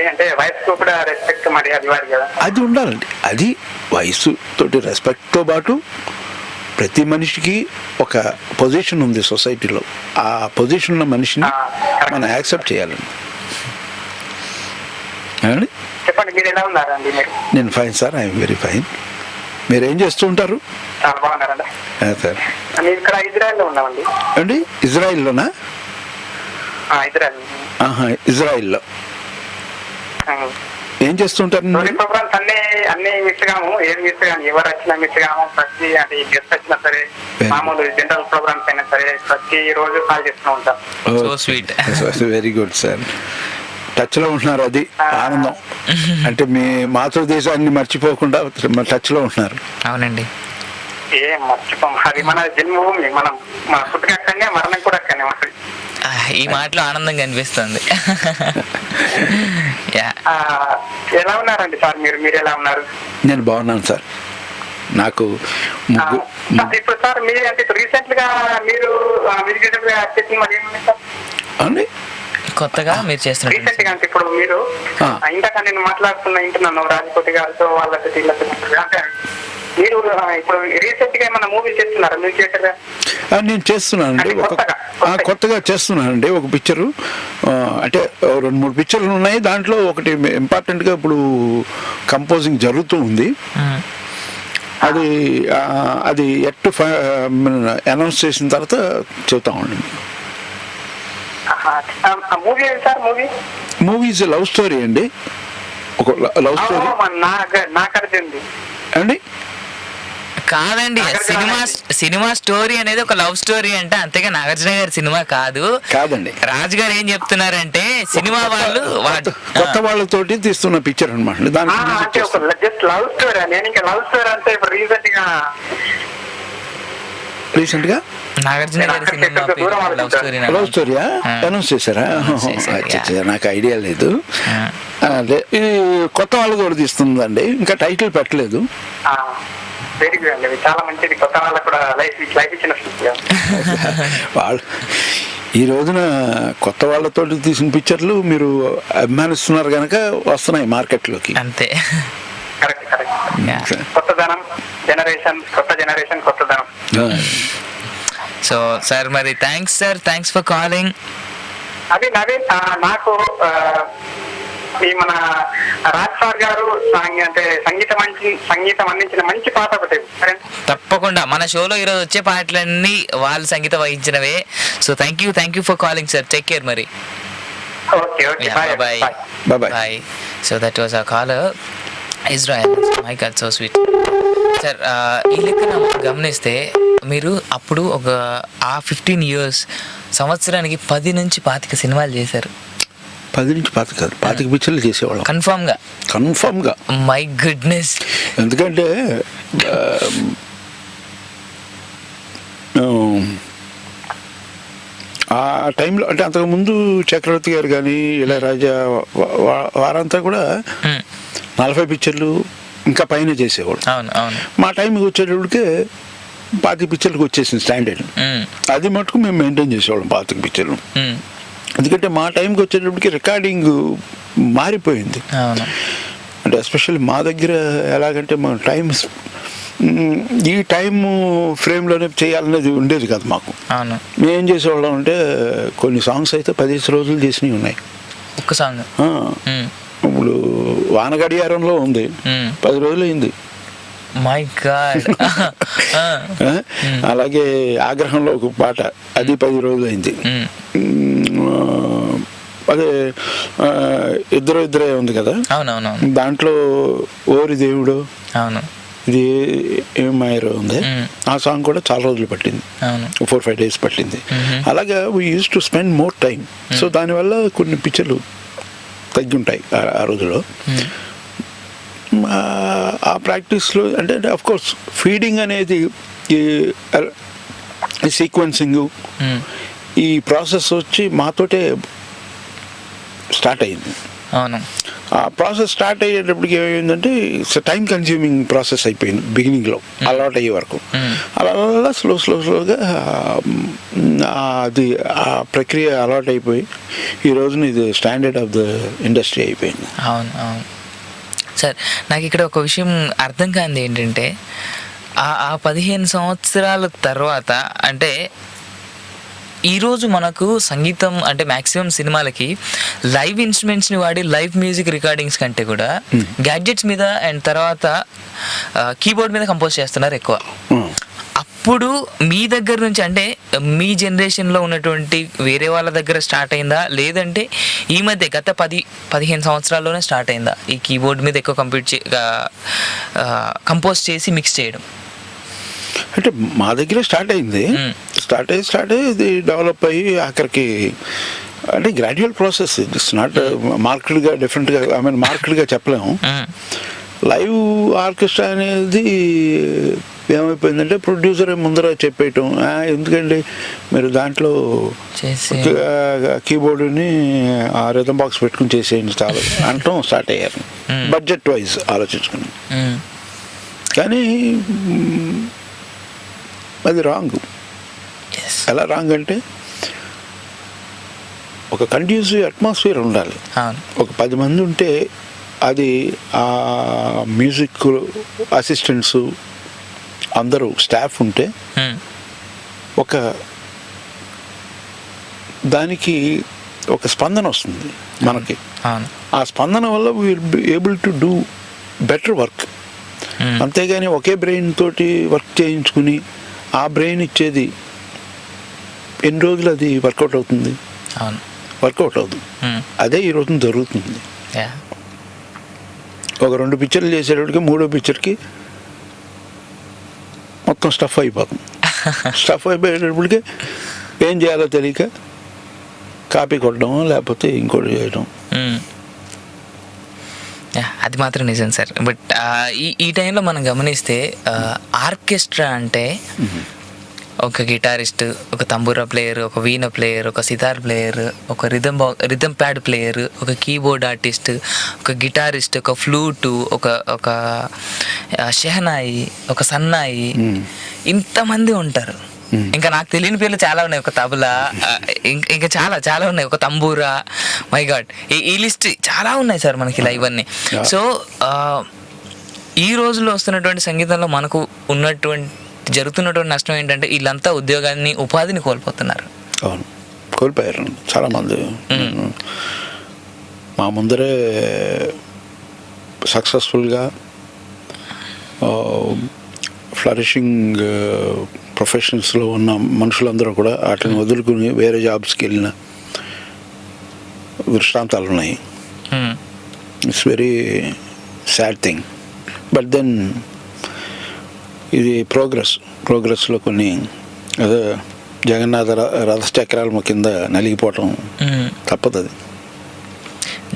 Speaker 8: అంటే వయసుకు కూడా రెస్పెక్ట్ మరి
Speaker 2: అది ఉండాలండి. అది వయసు తోటి రెస్పెక్ట్తో పాటు ప్రతి మనిషికి ఒక పొజిషన్ ఉంది సొసైటీలో. ఆ పొజిషన్ ఉన్న మనిషిని మనం యాక్సెప్ట్ చేయాలండి.
Speaker 8: చెప్పండి, మీరు ఎలా ఉన్నారండి?
Speaker 2: నేను fine sir, I'm very fine. మీరు ఏం చేస్తూ ఉంటారు?
Speaker 8: చాలా బాగున్నారండి
Speaker 2: సార్.
Speaker 8: మేము ఇక్కడ ఇజ్రాయెల్లో ఉన్నామండి.
Speaker 2: అండి, ఇజ్రాయిల్లోనా? ఇజ్రాయిల్లో ఏం చేస్తుంటారు?
Speaker 8: ప్రోగ్రామ్స్ అన్ని మిస్ కాము, ఏం మిస్ కాము, ఎవరు వచ్చినా మిస్ కాము. ప్రతి అంటే గెస్ట్ వచ్చినా సరే, మామూలు జనరల్ ప్రోగ్రామ్స్ అయినా సరే, ప్రతి రోజు కాల్ చేస్తూ ఉంటాం.
Speaker 1: So sweet.
Speaker 2: Very good sir. Touch లో ఉంటున్నారు, అది ఆనందం. అంటే మీ మాతృదేశాన్ని మర్చిపోకుండా టచ్ లో ఉంటున్నారు.
Speaker 1: అవునండి.
Speaker 8: ఏం మర్చిపోం, అది మన జన్మభూమి. మన పుట్టుక అక్కడనే, మరణం కూడా అక్కడనే ఉంటుంది.
Speaker 1: ఈ మాటలో ఆనందంగా అనిపిస్తుంది.
Speaker 8: ఎలా ఉన్నారండి సార్ మీరు ఎలా ఉన్నారు?
Speaker 2: నేను బాగున్నాను సార్. నాకు
Speaker 8: ఇప్పుడు సార్ మీరు అంటే రీసెంట్ గా మీరు
Speaker 2: అండి
Speaker 1: కొత్తగా మీరు చేస్తున్నారు
Speaker 8: రీసెంట్ గా అంటే ఇప్పుడు మీరు ఇందాక నేను వింటున్నాను రాజకోటి గారితో వాళ్ళతో అంటే మీరు ఇప్పుడు రీసెంట్ గా ఏమన్నా మూవీ చేస్తున్నారా? మీరు చేశారా?
Speaker 2: నేను చేస్తున్నానండి, కొత్తగా చేస్తున్నానండి ఒక పిక్చరు. అంటే 2-3 పిక్చర్లు ఉన్నాయి. దాంట్లో ఒకటి ఇంపార్టెంట్గా ఇప్పుడు కంపోజింగ్ జరుగుతూ ఉంది. అది ఎట్ అనౌన్స్ చేసిన తర్వాత చెబుతామండి. మూవీస్ లవ్ స్టోరీ అండి. ఒక లవ్ స్టోరీ అండి.
Speaker 1: కాదండి, సినిమా స్టోరీ అనేది ఒక లవ్ స్టోరీ అంటే, అంతేగా నాగార్జున గారి సినిమా కాదండి. రాజు గారు ఏం చెప్తున్నారంటే సినిమా వాళ్ళు
Speaker 2: కొత్త వాళ్ళతోటి తీస్తున్న పిక్చర్ అనమాట. దానికి రీసెంట్ గా
Speaker 1: నాగార్జున గారి సినిమా
Speaker 2: లవ్ స్టోరీయా అనౌన్స్ చేశారా? నాకు ఐడియా లేదు. అదే ఇది కొత్త వాళ్ళు కూడా తీస్తుందండి, ఇంకా టైటిల్ పెట్టలేదు.
Speaker 8: చాలా మంచిది, కొత్త వాళ్ళకు కూడా లైఫ్ ఇచ్చిన
Speaker 2: వాళ్ళు ఈ రోజున కొత్త వాళ్ళతో తీసిన పిక్చర్లు మీరు అభిమానిస్తున్నారు కనుక వస్తున్నాయి మార్కెట్లోకి.
Speaker 1: అంతే.
Speaker 8: కొత్తదనం, కొత్త జనరేషన్ కొత్తదనం.
Speaker 1: సో సార్ మరి thanks sir, thanks for calling.
Speaker 8: అది నవీన్, నాకు ఈ మన రాజ్ సార్ గారు అంటే సంగీతం అందించిన మంచి పాట ఒకటి.
Speaker 1: తప్పకుండా మన షోలో ఈరోజు వచ్చే పాటలన్నీ వాళ్ళు సంగీతం వహించినవే. So thank you for calling sir. Take care మరి.
Speaker 2: Bye.
Speaker 1: So that was our caller Israel. My God, so sweet. Sir ఈ లెక్కన గమనిస్తే మీరు అప్పుడు ఒక 15 years సంవత్సరానికి 10 నుంచి 25 సినిమాలు చేశారు.
Speaker 2: 10 నుంచి 25 పిక్చర్లు చేసేవాళ్ళం కన్ఫామ్గా.
Speaker 1: My goodness.
Speaker 2: ఎందుకంటే ఆ టైంలో అంటే అంతకుముందు చక్రవర్తి గారు కానీ ఇళయరాజా వారంతా కూడా 40 పిక్చర్లు ఇంకా పైన చేసేవాళ్ళు. మా టైంకి వచ్చేటప్పటికే 25 పిక్చర్లకు వచ్చేసింది స్టాండర్డ్. అది మటుకు మేము మెయింటైన్ చేసేవాళ్ళం 25 పిక్చర్లు. ఎందుకంటే మా టైంకి వచ్చేటప్పటికి రికార్డింగ్ మారిపోయింది. అంటే ఎస్పెషల్లీ మా దగ్గర ఎలాగంటే మా ఈ టైం ఫ్రేమ్లోనే చేయాలనేది ఉండేది కాదు మాకు. మేము ఏం చేసేవాళ్ళం అంటే కొన్ని సాంగ్స్ అయితే 15 రోజులు చేసినవి ఉన్నాయి.
Speaker 1: ఒక్క సాంగ్
Speaker 2: ఇప్పుడు వానగడియారంలో ఉంది, 10 రోజులు అయింది.
Speaker 1: My God.
Speaker 2: అలాగే ఆగ్రహంలో ఒక పాట, అది 10 రోజులు అయింది. అదే ఇద్దరే ఉంది కదా,
Speaker 1: అవునవును,
Speaker 2: దాంట్లో ఓరి దేవుడు ఇది ఏమైరో ఉంది, ఆ సాంగ్ కూడా చాలా రోజులు పట్టింది, 4-5 days పట్టింది. అలాగా we use to spend more time. So దానివల్ల కొన్ని పిక్చర్లు తగ్గి ఉంటాయి ఆ రోజులో. ఆ ప్రాక్టీస్లో అంటే అఫ్ కోర్స్ ఫీడింగ్ అనేది, ఈ సీక్వెన్సింగ్, ఈ ప్రాసెస్ వచ్చి మాతోటే స్టార్ట్ అయింది.
Speaker 1: అవును.
Speaker 2: ఆ ప్రాసెస్ స్టార్ట్ అయ్యేటప్పటికి ఏమైందంటే ఇట్స్ టైం కన్స్యూమింగ్ ప్రాసెస్ అయిపోయింది బిగినింగ్లో, అలవాటు అయ్యే వరకు. అలా స్లోగా అది ఆ ప్రక్రియ అలవాటు అయిపోయి ఈ రోజున ఇది స్టాండర్డ్ ఆఫ్ ద ఇండస్ట్రీ అయిపోయింది.
Speaker 1: అవును అవును సార్. నాకు ఇక్కడ ఒక విషయం అర్థం కానిది ఏంటంటే, ఆ 15 సంవత్సరాల తర్వాత అంటే ఈరోజు మనకు సంగీతం అంటే మ్యాక్సిమం సినిమాలకి లైవ్ ఇన్స్ట్రుమెంట్స్ని వాడి లైవ్ మ్యూజిక్ రికార్డింగ్స్ కంటే కూడా గ్యాడ్జెట్స్ మీద అండ్ తర్వాత కీబోర్డ్ మీద కంపోజ్ చేస్తున్నారు ఎక్కువ. అప్పుడు మీ దగ్గర నుంచి అంటే మీ జనరేషన్లో ఉన్నటువంటి వేరే వాళ్ళ దగ్గర స్టార్ట్ అయిందా, లేదంటే ఈ మధ్య గత 10-15 సంవత్సరాల్లోనే స్టార్ట్ అయిందా ఈ కీబోర్డ్ మీద ఎక్కువ కంపోజ్ చేసి మిక్స్ చేయడం?
Speaker 2: అంటే మా దగ్గర స్టార్ట్ అయింది, స్టార్ట్ అయ్యి ఇది డెవలప్ అయ్యి ఆఖరికి అంటే గ్రాడ్యువల్ ప్రాసెస్. ఇట్స్ నాట్ మార్కెట్గా డిఫరెంట్గా, ఐ మీన్ మార్కెట్గా చెప్పలేము. లైవ్ ఆర్కెస్ట్రా అనేది ఏమైపోయిందంటే ప్రొడ్యూసర్ ముందర చెప్పేయటం, ఎందుకంటే మీరు దాంట్లో కీబోర్డుని ఆ రిథమ్ బాక్స్ పెట్టుకుని చేసేయండి చాలు అంటాం స్టార్ట్ అయ్యారు, బడ్జెట్ వైజ్ ఆలోచించుకుని. కానీ అది రాంగ్. ఎలా రాంగ్ అంటే ఒక కండ్యూసివ్ అట్మాస్ఫియర్ ఉండాలి. ఒక 10 మంది ఉంటే అది ఆ మ్యూజిక్ అసిస్టెంట్స్ అందరూ స్టాఫ్ ఉంటే ఒక దానికి ఒక స్పందన వస్తుంది మనకి. ఆ స్పందన వల్ల will be able to do better work. అంతేగాని ఒకే బ్రెయిన్ తోటి వర్క్ చేయించుకుని ఆ బ్రెయిన్ ఇచ్చేది ఎన్ని రోజులు అది వర్కౌట్ అవుతుంది? వర్కౌట్ అవుతుంది. అదే ఈ రోజున జరుగుతుంది. ఒక 2 పిక్చర్లు చేసేటప్పటికి 3వ పిక్చర్కి మొత్తం స్టఫ్ అయిపోతుంది. స్టఫ్ అయిపోయేటప్పటికి ఏం చేయాలో తెలియక కాపీ కొట్టడం లేకపోతే ఇంకోటి చేయడం.
Speaker 1: అది మాత్రం నిజం సార్. బట్ ఈ టైంలో మనం గమనిస్తే ఆర్కెస్ట్రా అంటే ఒక గిటారిస్ట్, ఒక తంబూరా ప్లేయర్, ఒక వీణ ప్లేయర్, ఒక సితార్ ప్లేయర్, ఒక రిథమ్ ప్యాడ్ ప్లేయర్, ఒక కీబోర్డ్ ఆర్టిస్ట్, ఒక గిటారిస్ట్, ఒక ఫ్లూటు, ఒక షెహనాయి, ఒక సన్నాయి, ఇంతమంది ఉంటారు. ఇంకా నాకు తెలియని పేర్లు చాలా ఉన్నాయి. ఒక తబలా, ఇంకా చాలా ఉన్నాయి. ఒక తంబూరా, మై గాడ్, ఈ లిస్ట్ చాలా ఉన్నాయి సార్ మనకి ఇలా ఇవన్నీ. సో ఈ రోజుల్లో వస్తున్నటువంటి సంగీతంలో మనకు జరుగుతున్నటువంటి నష్టం ఏంటంటే వీళ్ళంతా ఉద్యోగాన్ని, ఉపాధిని కోల్పోతున్నారు.
Speaker 2: అవును, కోల్పోయారు చాలామంది. మా ముందరే సక్సెస్ఫుల్గా ఫ్లరిషింగ్ ప్రొఫెషన్స్లో ఉన్న మనుషులందరూ కూడా వాటిని వదులుకుని వేరే జాబ్స్కి వెళ్ళిన దృష్టాంతాలు ఉన్నాయి. It's very sad thing. But then ఇది ప్రోగ్రెస్లో కొన్ని అదే జగన్నాథ రథచక్రాల కింద నలిగిపోవటం తప్పదు. అది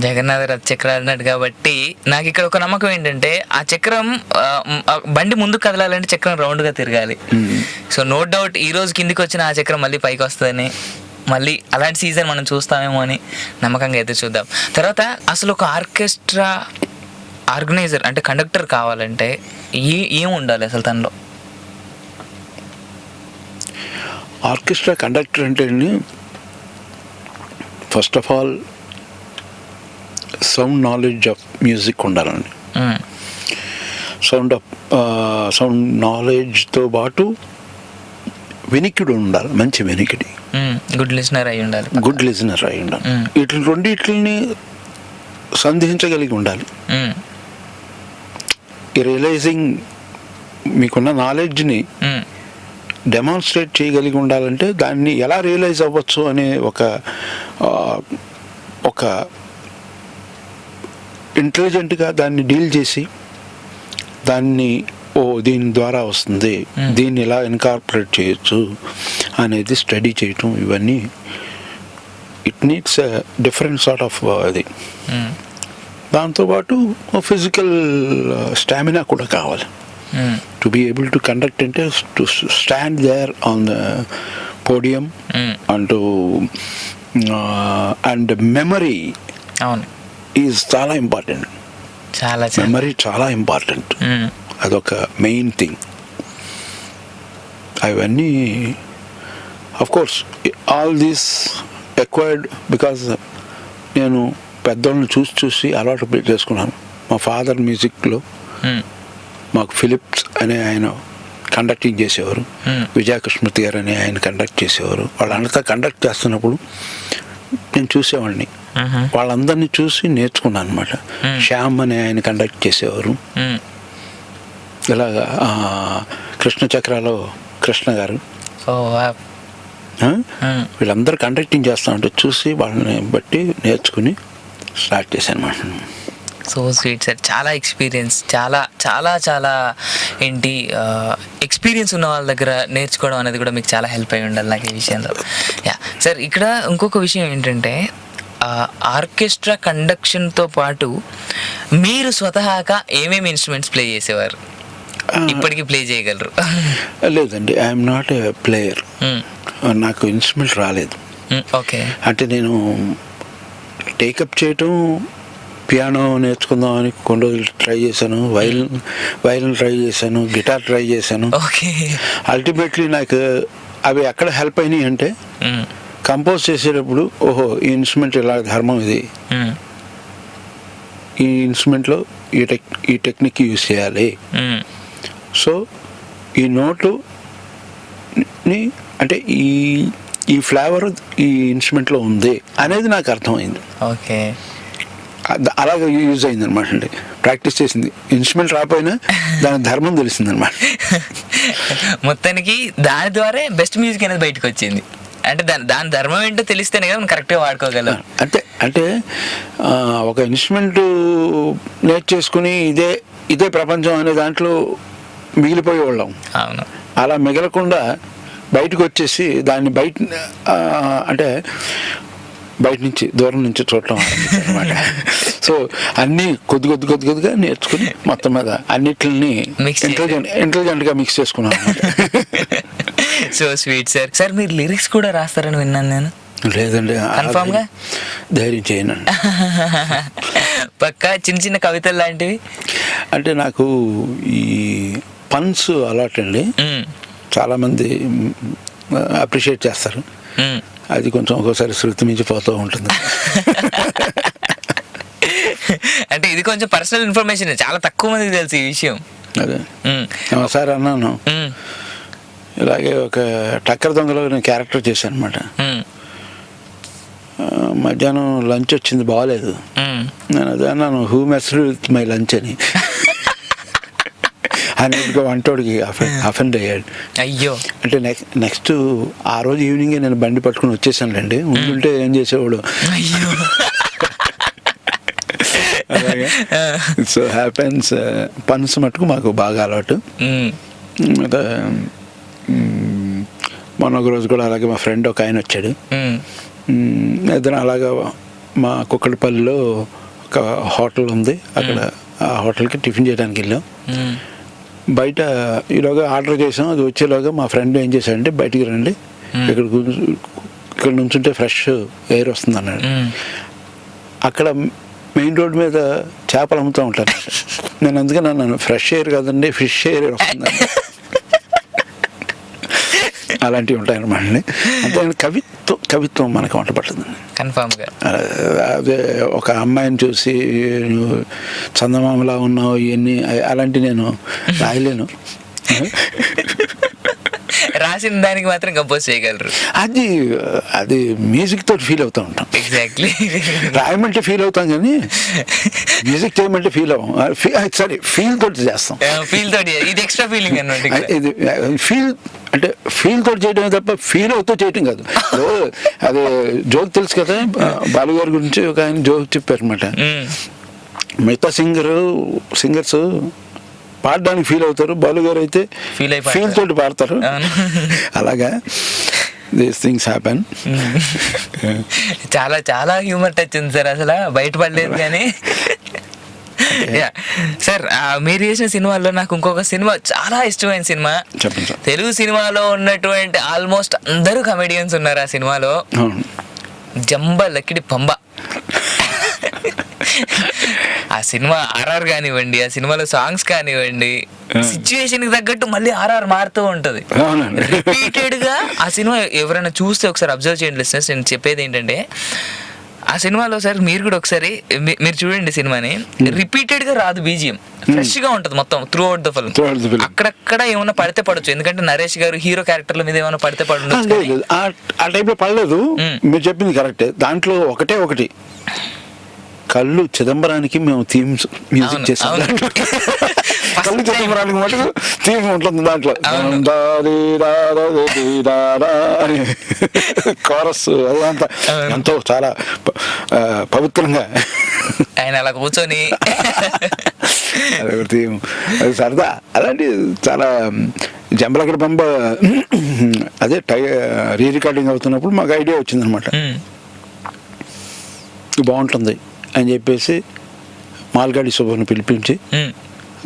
Speaker 1: జగన్నాథ రథ చక్రాలు అన్నట్టు. కాబట్టి నాకు ఇక్కడ ఒక నమ్మకం ఏంటంటే ఆ చక్రం బండి ముందుకు కదలాలంటే చక్రం రౌండ్గా తిరగాలి. సో నో డౌట్ ఈ రోజు కిందికి వచ్చిన ఆ చక్రం మళ్ళీ పైకి వస్తుందని, మళ్ళీ అలాంటి సీజన్ మనం చూస్తామేమో అని నమ్మకంగా అయితే చూద్దాం. తర్వాత అసలు ఒక ఆర్కెస్ట్రా ఆర్గనైజర్ అంటే కండక్టర్ కావాలంటే ఏం ఉండాలి అసలు తనలో?
Speaker 2: ఆర్కెస్ట్రా కండక్టర్ అంటే first of all sound knowledge of music ఉండాలండి. సౌండ్ నాలెడ్జ్తో పాటు వెనికిడి ఉండాలి, మంచి వెనికిడి.
Speaker 1: గుడ్ లిజనర్ అయి ఉండాలి. వీటిని రెండిట్లని సంధించగలిగి ఉండాలి. ఈ రియలైజింగ్ మీకున్న నాలెడ్జ్ని డెమాన్స్ట్రేట్ చేయగలిగి ఉండాలంటే దాన్ని ఎలా రియలైజ్ అవ్వచ్చు అనే ఒక ఇంటెలిజెంట్గా దాన్ని డీల్ చేసి దాన్ని
Speaker 2: దీని ద్వారా వస్తుంది, దీన్ని ఇలా ఇన్కార్పొరేట్ చేయొచ్చు అనేది స్టడీ చేయటం, ఇవన్నీ it needs different sort of అది. దాంతోపాటు ఫిజికల్ స్టామినా కూడా కావాలి. To be able to conduct అంటే to stand there on the podium and memory is చాలా ఇంపార్టెంట్. మెమరీ చాలా ఇంపార్టెంట్, అదొక మెయిన్ థింగ్. అవన్నీ of course all these acquired because నేను పెద్దోళ్ళని చూసి అలవాటు చేసుకున్నాను. మా ఫాదర్ మ్యూజిక్లో మాకు ఫిలిప్స్ అనే ఆయన కండక్టింగ్ చేసేవారు, విజయకృష్ణమూర్తి గారు అనే ఆయన కండక్ట్ చేసేవారు. వాళ్ళంతా కండక్ట్ చేస్తున్నప్పుడు నేను చూసేవాడిని, వాళ్ళందరినీ చూసి నేర్చుకున్నాను అనమాట. శ్యామ్ అనే ఆయన కండక్ట్ చేసేవారు, ఇలాగా కృష్ణ చక్రాలో కృష్ణ గారు, వీళ్ళందరూ కండక్టింగ్ చేస్తా ఉంటే చూసి వాళ్ళని బట్టి నేర్చుకుని స్టార్ట్ చేశాను అనమాట.
Speaker 1: సో స్వీట్ సార్, చాలా ఎక్స్పీరియన్స్, చాలా చాలా చాలా ఏంటి ఎక్స్పీరియన్స్ ఉన్న వాళ్ళ దగ్గర నేర్చుకోవడం అనేది కూడా మీకు చాలా హెల్ప్ అయి ఉండాలి నాకు ఈ విషయంలో. యా సార్, ఇక్కడ ఇంకొక విషయం ఏంటంటే ఆర్కెస్ట్రా కండక్షన్తో పాటు మీరు స్వతహాగా ఏమేమి ఇన్స్ట్రుమెంట్స్ ప్లే చేసేవారు, ఇప్పటికీ ప్లే చేయగలరు?
Speaker 2: లేదండి, ఐఎమ్ నాట్ ఏ ప్లేయర్. నాకు ఇన్స్ట్రుమెంట్ రాలేదు.
Speaker 1: ఓకే.
Speaker 2: అంటే నేను టేకప్ చేయటం, పియానో నేర్చుకుందామని కొన్ని రోజులు ట్రై చేశాను, వైలిన్ ట్రై చేశాను, గిటార్ ట్రై చేశాను. అల్టిమేట్లీ నాకు అవి ఎక్కడ హెల్ప్ అయినాయి అంటే కంపోజ్ చేసేటప్పుడు ఓహో ఈ ఇన్స్ట్రుమెంట్ ఇలా ధర్మం, ఇది ఈ ఇన్స్ట్రుమెంట్లో ఈ టెక్నిక్ యూజ్ చేయాలి. సో ఈ నోటుని అంటే ఈ ఫ్లేవర్ ఈ ఇన్స్ట్రుమెంట్లో ఉంది అనేది నాకు అర్థమైంది.
Speaker 1: ఓకే,
Speaker 2: అలాగే యూజ్ అయింది అనమాట. అండి ప్రాక్టీస్ చేసింది, ఇన్స్ట్రుమెంట్ రాకపోయినా దాని ధర్మం తెలిసింది అనమాట.
Speaker 1: మొత్తానికి దాని ద్వారా బెస్ట్ మ్యూజిక్ అనేది బయటకు వచ్చింది. అంటే దాని ధర్మం ఏంటో తెలిస్తేనే కదా మనం కరెక్ట్గా వాడుకోగలం.
Speaker 2: అంటే ఒక ఇన్స్ట్రుమెంట్ నేర్చేసుకుని ఇదే ప్రపంచం అనే దాంట్లో మిగిలిపోయేవాళ్ళం.
Speaker 1: అవును,
Speaker 2: అలా మిగలకుండా బయటకు వచ్చేసి దాన్ని అంటే బయట నుంచి దూరం నుంచి చూడటం అనమాట. సో అన్నీ కొద్దిగా నేర్చుకుని మొత్తం మీద అన్నిటిని ఇంటెలిజెంట్గా మిక్స్ చేసుకున్నాను అనమాట.
Speaker 1: So sweet sir. సార్ మీరు లిరిక్స్ కూడా రాస్తారని విన్నాను నేను.
Speaker 2: లేదండి,
Speaker 1: కన్ఫామ్గా
Speaker 2: ధైర్యం చేయనండి.
Speaker 1: పక్కా చిన్న కవితలు లాంటివి?
Speaker 2: అంటే నాకు ఈ పన్స్ అలాట్ అండి, చాలామంది అప్రిషియేట్ చేస్తారు. అది కొంచెం ఒక్కోసారి శృతి మించి పోతూ ఉంటుంది.
Speaker 1: అంటే ఇది కొంచెం పర్సనల్ ఇన్ఫర్మేషన్, చాలా తక్కువ మందికి తెలుసు ఈ విషయం.
Speaker 2: అదే ఒకసారి అన్నాను, ఇలాగే ఒక టక్కర్ దొంగలో నేను క్యారెక్టర్ చేశాను అనమాట. మధ్యాహ్నం లంచ్ వచ్చింది, బాగాలేదు. నేను అదే అన్నాను, who messed with my lunch అని. అన్నిటిగా వంటోడికి అఫెండ్ అయ్యాడు.
Speaker 1: అయ్యో.
Speaker 2: అంటే నెక్స్ట్ ఆ రోజు ఈవినింగ్ నేను బండి పట్టుకుని వచ్చేసానులేండి, ఉంటుంటే ఏం చేసేవాడు. అలాగే సో హ్యాపెన్స్. పన్స్ మటుకు మాకు బాగా అలవాటు. మొన్న ఒక రోజు కూడా అలాగే మా ఫ్రెండ్ ఒక ఆయన వచ్చాడు. ఇద్దరు అలాగా మా కుక్కడపల్లిలో ఒక హోటల్ ఉంది, అక్కడ ఆ హోటల్కి టిఫిన్ చేయడానికి వెళ్ళాం. బయట ఈలోగా ఆర్డర్ చేసాం, అది వచ్చేలాగా మా ఫ్రెండ్ ఏం చేశాడంటే బయటికి రండి, ఇక్కడ నుంచుంటే ఫ్రెష్ ఎయిర్ వస్తుంది అన్నాడు. అక్కడ మెయిన్ రోడ్ మీద చేపలు అమ్ముతూ ఉంటాను నేను. అందుకని అన్నాను, ఫ్రెష్ ఎయిర్ కాదండి ఫిష్ ఎయిర్ వస్తుంది. అలాంటివి ఉంటాయన్నమాట. అంటే కవిత్వం మనకు వంట పడుతుందండి
Speaker 1: కన్ఫామ్గా.
Speaker 2: అదే ఒక అమ్మాయిని చూసి నువ్వు చందమామలా ఉన్నావు ఇవన్నీ అలాంటివి నేను రాయలేను.
Speaker 1: రాసిన దానికి మాత్రం కంపోజ్ చేయగలరు.
Speaker 2: అది మ్యూజిక్ తోటి ఫీల్ అవుతూ ఉంటాం.
Speaker 1: ఎగ్జాక్ట్లీ.
Speaker 2: రాయమంటే ఫీల్ అవుతాం కానీ మ్యూజిక్ చేయమంటే ఫీల్ అవ్వం. సారీ, ఫీల్ తోటి చేస్తాం.
Speaker 1: ఫీల్ తోటి ఇది ఎక్స్ట్రా ఫీలింగ్ అన్నమాట.
Speaker 2: ఇది ఫీల్ అంటే ఫీల్ తోటి చేయడమే తప్ప ఫీల్ అవుతూ చేయటం కాదు. అదే జోక్ తెలుసు కదా, బాలుగారి గురించి ఒక ఆయన జోక్ చెప్పారు అనమాట. మిగతా సింగర్స్ పాడడానికి ఫీల్ అవుతారు, బాలు గారు అయితే
Speaker 1: Feel అయిపోతారు.
Speaker 2: ఫీల్ తోటి పాడతారు.
Speaker 1: అవును.
Speaker 2: అలాగా దీస్ థింగ్స్ హ్యాపెన్.
Speaker 1: చాలా చాలా హ్యూమర్ టచ్ ఉంది సార్, అసలు బయటపడలేదు కానీ. సార్ మీరు చేసిన సినిమాల్లో నాకు ఇంకొక సినిమా చాలా ఇష్టమైన సినిమా.
Speaker 2: చెప్పండి సార్.
Speaker 1: తెలుగు సినిమాలో ఉన్నటువంటి ఆల్మోస్ట్ అందరూ కమెడియన్స్ ఉన్నారు ఆ సినిమాలో.
Speaker 2: అవును.
Speaker 1: జంబ లకిడి పంబ. ఆ సినిమా ఆర్ఆర్ కానివ్వండి, ఆ సినిమాలో సాంగ్స్ కానివ్వండి, సిచ్యువేషన్ కి తగ్గట్టు మళ్ళీ ఆర్ఆర్ మారుతూ ఉంటది
Speaker 2: అవునండి.
Speaker 1: రిపీటెడ్ గా. ఆ సినిమా ఎవరైనా చూస్తే ఒకసారి అబ్జర్వ్ చేయండి లిసనర్స్. నేను చెప్పేది ఏంటంటే, ఆ సినిమాలో సార్ మీరు కూడా ఒకసారి మీరు చూడండి సినిమాని, రిపీటెడ్ గా రాదు బీజిఎం, ఫ్రెష్ గా ఉంటది మొత్తం త్రూ అవుట్ ద ఫిల్మ్. అక్కడక్కడ ఏమైనా పడితే పడచ్చు, ఎందుకంటే నరేష్ గారు హీరో క్యారెక్టర్ల మీద ఏమైనా పడితే పడుండొచ్చు.
Speaker 2: ఆ టైప్ లో పడలేదు. మీరు చెప్పింది కరెక్టే. దాంట్లో ఒకటి కళ్ళు చిదంబరానికి మేము థీమ్స్ మ్యూజిక్ చేసాం. కళ్ళు చిదంబరానికి మటుకు థీమ్ ఉంటుంది దాంట్లో. కోరస్ అదంతా ఎంతో చాలా పవిత్రంగా
Speaker 1: ఆయన అలా కూర్చొని
Speaker 2: అదొక థీమ్, అది సరదా. అలాంటి చాలా జంబలకడ పంప అదే రీ రికార్డింగ్ అవుతున్నప్పుడు మాకు ఐడియా వచ్చిందనమాట, బాగుంటుంది అని చెప్పేసి మాల్గాడి శుభను పిలిపించి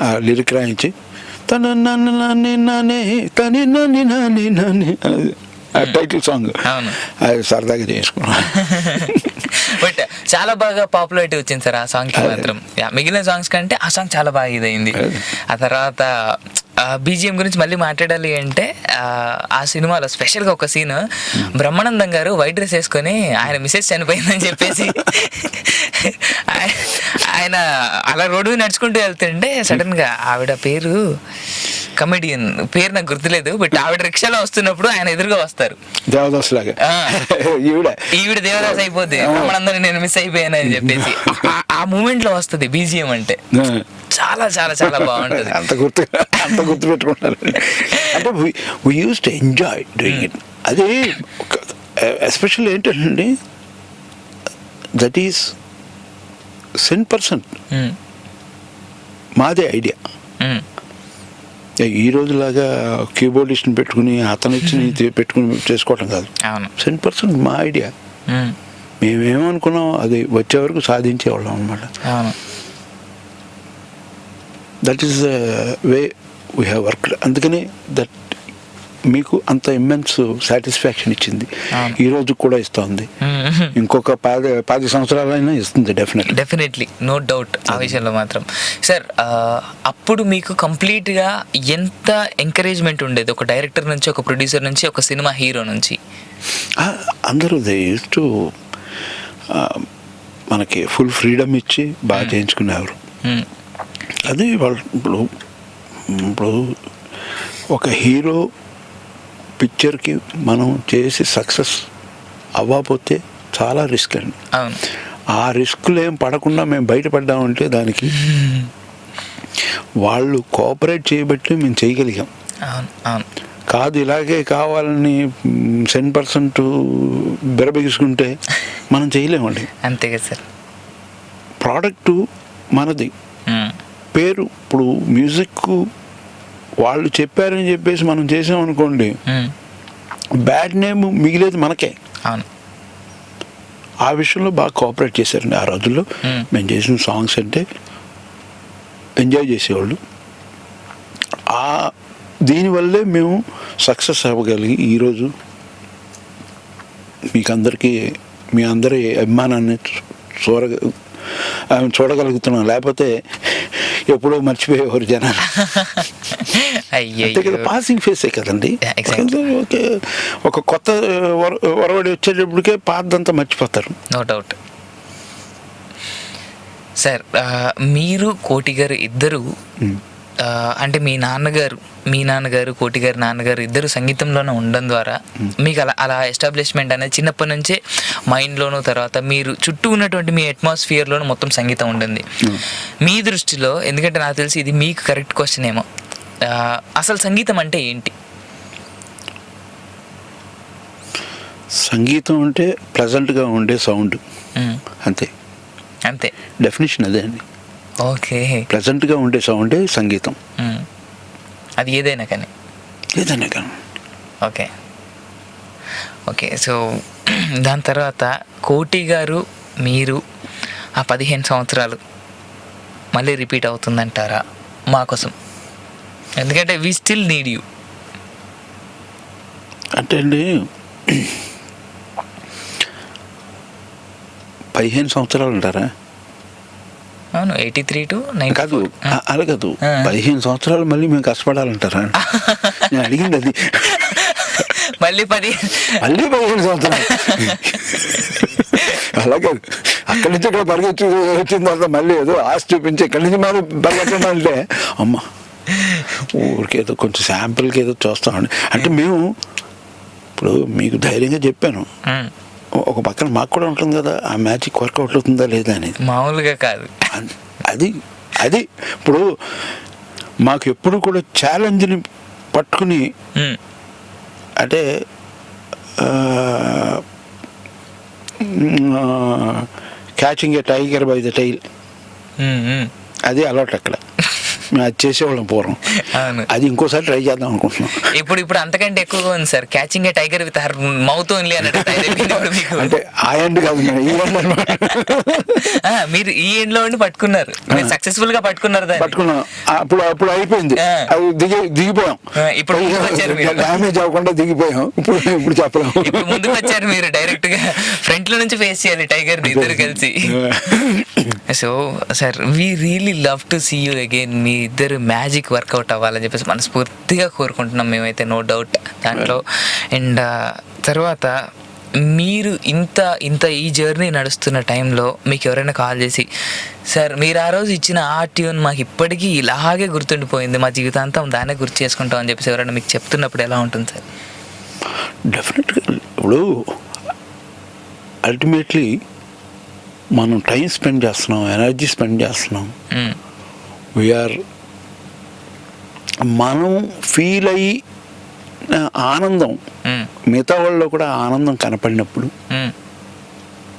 Speaker 2: ఆ లిరిక్ రాయించి తన నన్ను నాని నానే తని నన్ను నాని నాని ఆ టైటిల్ సాంగ్ అది సరదాగా చేసుకున్నాం.
Speaker 1: బట్ చాలా బాగా పాపులారిటీ వచ్చింది సార్ ఆ సాంగ్ కి మాత్రం. మిగిలిన సాంగ్స్ కంటే ఆ సాంగ్ చాలా బాగా ఇదైంది. ఆ తర్వాత బీజిఎం గురించి మళ్ళీ మాట్లాడాలి అంటే, ఆ సినిమాలో స్పెషల్గా ఒక సీన్, బ్రహ్మానందం గారు వైట్ డ్రెస్ వేసుకొని ఆయన మిసెస్ చనిపోయిందని చెప్పేసి ఆయన అలా రోడ్డు మీద నడుచుకుంటూ వెళ్తుంటే సడన్ గా ఆవిడ పేరు కమెడియన్ పేరు నాకు గుర్తులేదు, బట్ ఆవిడ రిక్షాలో వస్తున్నప్పుడు ఆయన ఎదురుగా వస్తారు
Speaker 2: దేవదాస్ లాగా.
Speaker 1: ఈవిడ దేవదాస్ అయిపోద్ది, బ్రహ్మానందం నేను మిస్ అయిపోయాను అని చెప్పేసి ఆ మూమెంట్ లో వస్తుంది బీజిఎం అంటే. చాలా చాలా చాలా బాగుంటది.
Speaker 2: అంత గుర్తు పెట్టుకుంటారు. అంటే we used to enjoy doing it. అది ఎస్పెషల్లీ ఏంటంటే దట్ ఈస్ 100% మాదే ఐడియా. ఈ రోజులాగా కీబోర్డిస్ట్ని పెట్టుకుని అతను ఇచ్చి పెట్టుకుని చేసుకోవటం కాదు. 100% మా ఐడియా. మేమేమనుకున్నాం అది వచ్చే వరకు సాధించేవాళ్ళం అనమాట. That is the way we have worked. అందుకని దట్ మీకు అంత ఇమ్మెన్స్ సాటిస్ఫాక్షన్ ఇచ్చింది, ఈ రోజు కూడా ఇస్తుంది, ఇంకొక 10 సంవత్సరాలైనా ఇస్తుంది.
Speaker 1: డెఫినెట్లీ నో డౌట్ ఆ విషయంలో మాత్రం. సార్ అప్పుడు మీకు కంప్లీట్గా ఎంత ఎంకరేజ్మెంట్ ఉండేది ఒక డైరెక్టర్ నుంచి, ఒక ప్రొడ్యూసర్ నుంచి, ఒక సినిమా హీరో నుంచి?
Speaker 2: అందరూ దే యూజ్డ్ టు మనకి ఫుల్ ఫ్రీడమ్ ఇచ్చి బాగా చేయించుకునేవారు. అది వాళ్ళు ఇప్పుడు ఒక హీరో పిక్చర్కి మనం చేసి సక్సెస్ అవ్వకపోతే చాలా రిస్క్ అండి. ఆ రిస్క్లు ఏం పడకుండా మేము బయటపడ్డామంటే దానికి వాళ్ళు కోఆపరేట్ చేయబట్టి మేము చేయగలిగాం. కాదు ఇలాగే కావాలని 10% బిరబిగించుకుంటే మనం చేయలేమండి.
Speaker 1: అంతే కదా సార్.
Speaker 2: ప్రోడక్టు మనది, పేరు ఇప్పుడు మ్యూజిక్ వాళ్ళు చెప్పారని చెప్పేసి మనం చేసామనుకోండి, బ్యాడ్ నేమ్ మిగిలేదు మనకే. ఆ విషయంలో బాగా కోఆపరేట్ చేశారండి ఆ రోజుల్లో. మేము చేసిన సాంగ్స్ అంటే ఎంజాయ్ చేసేవాళ్ళు. దీనివల్లే మేము సక్సెస్ అవ్వగలిగి ఈరోజు మీకందరికీ మీ అందరి అభిమానాన్ని చూడగలుగుతున్నాం. లేకపోతే ఎప్పుడో మర్చిపోయేవారు జనాలు. అంతే కదా, పాసింగ్ ఫేసే కదండి. ఓకే, ఒక కొత్త వరవడి వచ్చేటప్పటికే పాతదంతా మర్చిపోతారు.
Speaker 1: No doubt. సార్ మీరు కోటి గారు ఇద్దరు అంటే మీ నాన్నగారు కోటి గారి నాన్నగారు ఇద్దరు సంగీతంలోనే ఉండడం ద్వారా మీకు అలా ఎస్టాబ్లిష్మెంట్ అనేది చిన్నప్పటి నుంచే మైండ్లోనూ, తర్వాత మీరు చుట్టూ ఉన్నటువంటి మీ అట్మాస్ఫియర్లోనూ మొత్తం సంగీతం ఉండింది. మీ దృష్టిలో, ఎందుకంటే నాకు తెలిసి ఇది మీకు కరెక్ట్ క్వశ్చన్ ఏమో, అసలు సంగీతం అంటే ఏంటి?
Speaker 2: సంగీతం అంటే ప్లెజెంట్గా ఉండే సౌండ్, అంతే
Speaker 1: అంతే
Speaker 2: డెఫినేషన్ అదే అండి.
Speaker 1: ఓకే.
Speaker 2: ప్లెజెంట్గా ఉండే సౌండే సంగీతం,
Speaker 1: అది ఏదైనా కానీ.
Speaker 2: ఏదైనా కానీ.
Speaker 1: Okay okay. సో దాని తర్వాత కోటి గారు మీరు ఆ 15 సంవత్సరాలు మళ్ళీ రిపీట్ అవుతుందంటారా మా కోసం? ఎందుకంటే వీ స్టిల్ నీడ్ యూ.
Speaker 2: అంటే అండి 15 సంవత్సరాలు అంటారా?
Speaker 1: అవును, 83 to 94.
Speaker 2: కాదు, అలా కాదు, 15 సంవత్సరాలు మళ్ళీ మేము కష్టపడాలంటారా? నేను అడిగింది అది.
Speaker 1: మళ్ళీ
Speaker 2: 15 సంవత్సరాలు అలా కాదు, అక్కడి నుంచి ఇక్కడ పరిగెత్తి వచ్చిన తర్వాత మళ్ళీ ఏదో ఆశ చూపించి ఇక్కడి నుంచి మరి పరిగెత్తడం అంటే అమ్మ ఊరికేదో కొంచెం శాంపుల్కి ఏదో చూస్తామండి. అంటే మేము ఇప్పుడు మీకు ధైర్యంగా చెప్పాను, ఒక పక్కన మాకు కూడా ఉంటుంది కదా ఆ మ్యాజిక్ వర్కౌట్ అవుతుందా లేదా అనేది.
Speaker 1: మామూలుగా కాదు
Speaker 2: అది. అది ఇప్పుడు మాకు ఎప్పుడు కూడా ఛాలెంజ్ని పట్టుకుని అంటే catching A tiger by the tile, అది అలవాటు అక్కడ. మేము అది చేసేవాళ్ళం పూర్వం. అది ఇంకోసారి ట్రై చేద్దాం అనుకుంటున్నాం.
Speaker 1: ఇప్పుడు అంతకంటే ఎక్కువగా ఉంది sir. Catching A tiger with her mouth only అన్నట్టు.
Speaker 2: అంటే ఆ ఎండ్ కాదు, ఈ ఎండ్ అన్నమాట.
Speaker 1: మీరు ఈ ఎండ్ లో ఉండి పట్టుకున్నారు, మీరు సక్సెస్ఫుల్ గా పట్టుకున్నారు.
Speaker 2: పట్టుకున్నాం, అప్పుడు అయిపోయింది, అది దిగిపోయాం.
Speaker 1: ఇప్పుడు
Speaker 2: డ్యామేజ్ అవ్వకుండా దిగిపోయాం. ఇప్పుడు చెప్పలేము.
Speaker 1: ఇప్పుడు ముందుకు వచ్చారు మీరు, డైరెక్ట్ గా ఫ్రంట్ లో నుంచి ఫేస్ చేయాలి టైగర్ ని ఇద్దరు కలిసి. So sir, we really love to see you again. మీ ఇద్దరు మ్యాజిక్ వర్కౌట్ అవ్వాలని చెప్పేసి మనస్ఫూర్తిగా కోరుకుంటున్నాం మేమైతే, నో డౌట్ దాంట్లో. అండ్ తర్వాత మీరు ఇంత ఈ జర్నీ నడుస్తున్న టైంలో మీకు ఎవరైనా కాల్ చేసి, సార్ మీరు ఆ రోజు ఇచ్చిన ఆ ట్యూన్ మాకు ఇప్పటికీ ఇలాగే గుర్తుండిపోయింది, మా జీవితాంతం దాన్నే గుర్తు చేసుకుంటాం అని చెప్పేసి ఎవరైనా మీకు చెప్తున్నప్పుడు ఎలా ఉంటుంది సార్?
Speaker 2: డెఫినెట్గా. ఇప్పుడు అల్టిమేట్లీ మనం టైం స్పెండ్ చేస్తున్నాం, ఎనర్జీ స్పెండ్ చేస్తున్నాం. వీఆర్ మనం ఫీల్ అయ్యి ఆనందం మిగతా వాళ్ళలో కూడా ఆనందం కనపడినప్పుడు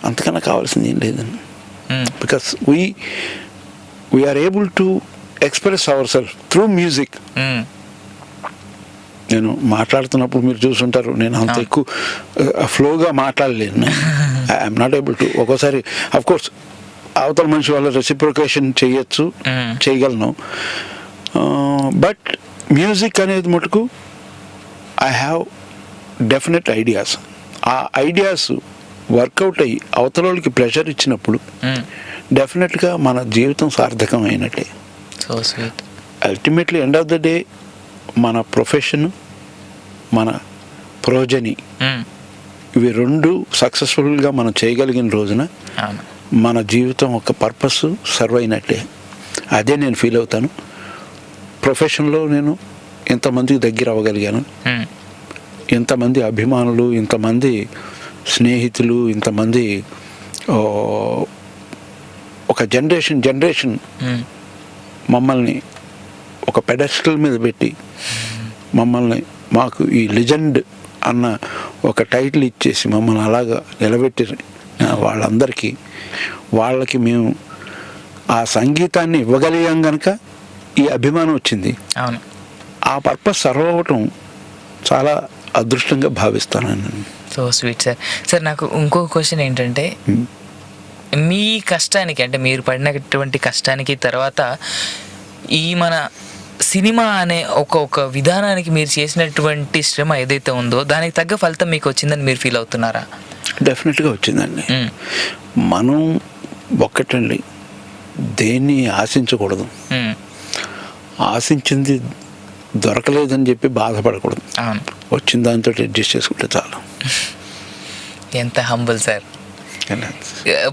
Speaker 2: అంతకన్నా కావాల్సింది ఏం లేదండి. Because we are able to express our self through music. నేను మాట్లాడుతున్నప్పుడు మీరు చూసుంటారు, నేను అంత ఎక్కువ ఫ్లోగా మాట్లాడలేను. I'm not able to. ఒక్కోసారి అఫ్కోర్స్ అవతల మనిషి వాళ్ళ రెసిప్రొకేషన్ చేయగలను. బట్ మ్యూజిక్ అనేది మటుకు ఐ హ్యావ్ డెఫినెట్ ఐడియాస్. ఆ ఐడియాస్ వర్కౌట్ అయ్యి అవతల వాళ్ళకి ప్రెషర్ ఇచ్చినప్పుడు డెఫినెట్గా మన జీవితం సార్థకం అయినట్టే. Ultimately end of the day మన ప్రొఫెషన్, మన ప్రోజని, ఇవి రెండు సక్సెస్ఫుల్గా మనం చేయగలిగిన రోజున మన జీవితం ఒక పర్పస్ సర్వ్ అయినట్టే. అదే నేను ఫీల్ అవుతాను. ప్రొఫెషన్లో నేను ఎంతమందికి దగ్గర అవ్వగలిగాను, ఎంతమంది అభిమానులు, ఇంతమంది స్నేహితులు, ఇంతమంది ఒక జనరేషన్ మమ్మల్ని ఒక పెడస్టల్ మీద పెట్టి మమ్మల్ని మాకు ఈ లెజెండ్ అన్న ఒక టైటిల్ ఇచ్చేసి మమ్మల్ని అలాగా నిలబెట్టి వాళ్ళందరికీ వాళ్ళకి మేము ఆ సంగీతాన్ని ఇవ్వగలిగాం కనుక ఈ అభిమానం వచ్చింది. ఆ పర్పస్ సర్వ్ అవ్వటం చాలా అదృష్టంగా భావిస్తాను.
Speaker 1: So sweet sir. సార్ నాకు ఇంకో క్వశ్చన్ ఏంటంటే, మీ కష్టానికి అంటే మీరు పడినటువంటి కష్టానికి తర్వాత ఈ మన సినిమా అనే ఒక విధానానికి మీరు చేసినటువంటి శ్రమ ఏదైతే ఉందో దానికి తగ్గ ఫలితం మీకు వచ్చిందని మీరు ఫీల్ అవుతున్నారా?
Speaker 2: డెఫినెట్గా వచ్చిందండి. మనం ఒక్కటండి, దేన్ని ఆశించకూడదు. ఆశించింది దొరకలేదని చెప్పి బాధపడకూడదు. వచ్చిన దాంతో అడ్జస్ట్ చేసుకుంటే చాలు.
Speaker 1: ఎంత హంబుల్ సార్.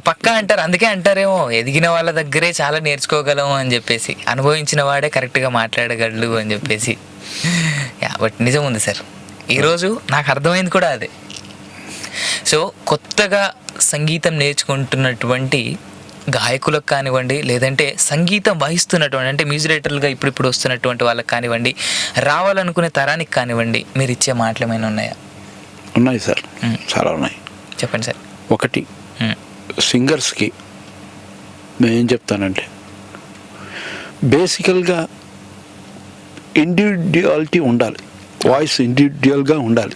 Speaker 1: పక్కా అంటారు, అందుకే అంటారేమో ఎదిగిన వాళ్ళ దగ్గరే చాలా నేర్చుకోగలం అని చెప్పేసి, అనుభవించిన వాడే కరెక్ట్గా మాట్లాడగలడు అని చెప్పేసి. బట్ నిజం ఉంది సార్, ఈరోజు నాకు అర్థమైంది కూడా అదే. సో కొత్తగా సంగీతం నేర్చుకుంటున్నటువంటి గాయకులకు కానివ్వండి, లేదంటే సంగీతం వహిస్తున్నటువంటి అంటే మ్యూజిక్ డైరెక్టర్లుగా ఇప్పుడు వస్తున్నటువంటి వాళ్ళకి కానివ్వండి, రావాలనుకునే తరానికి కానివ్వండి, మీరు ఇచ్చే మాటలు ఏమైనా ఉన్నాయా?
Speaker 2: ఉన్నాయి సార్, చాలా ఉన్నాయి.
Speaker 1: చెప్పండి సార్.
Speaker 2: ఒకటి, సింగర్స్కి నేనేం చెప్తానంటే బేసికల్గా ఇండివిడ్యువాలిటీ ఉండాలి, వాయిస్ ఇండివిడ్యువల్గా ఉండాలి.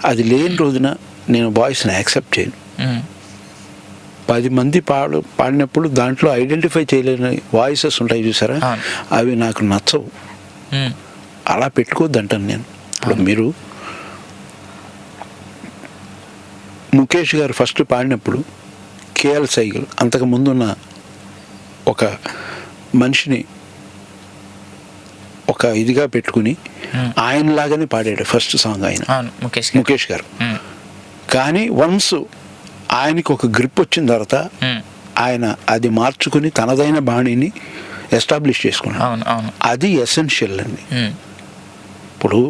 Speaker 2: అది లేని రోజున నేను వాయిస్ని యాక్సెప్ట్ చేయను. 10 మంది పాడినప్పుడు దాంట్లో ఐడెంటిఫై చేయలేని వాయిసెస్ ఉంటాయి చూసారా, అవి నాకు నచ్చవు. అలా పెట్టుకోవద్దు అంటాను నేను. ఇప్పుడు మీరు ముఖేష్ గారు ఫస్ట్ పాడినప్పుడు కేఎల్ సైగల్ అంతకు ముందున్న ఒక మనిషిని ఒక ఇదిగా పెట్టుకుని ఆయనలాగానే పాడాడు ఫస్ట్ సాంగ్ ఆయన ముఖేష్ గారు. కానీ వన్స్ ఆయనకి ఒక గ్రిప్ వచ్చిన తర్వాత ఆయన అది మార్చుకుని తనదైన బాణిని ఎస్టాబ్లిష్ చేసుకున్నాడు. అది ఎసెన్షియల్ అండి. ఇప్పుడు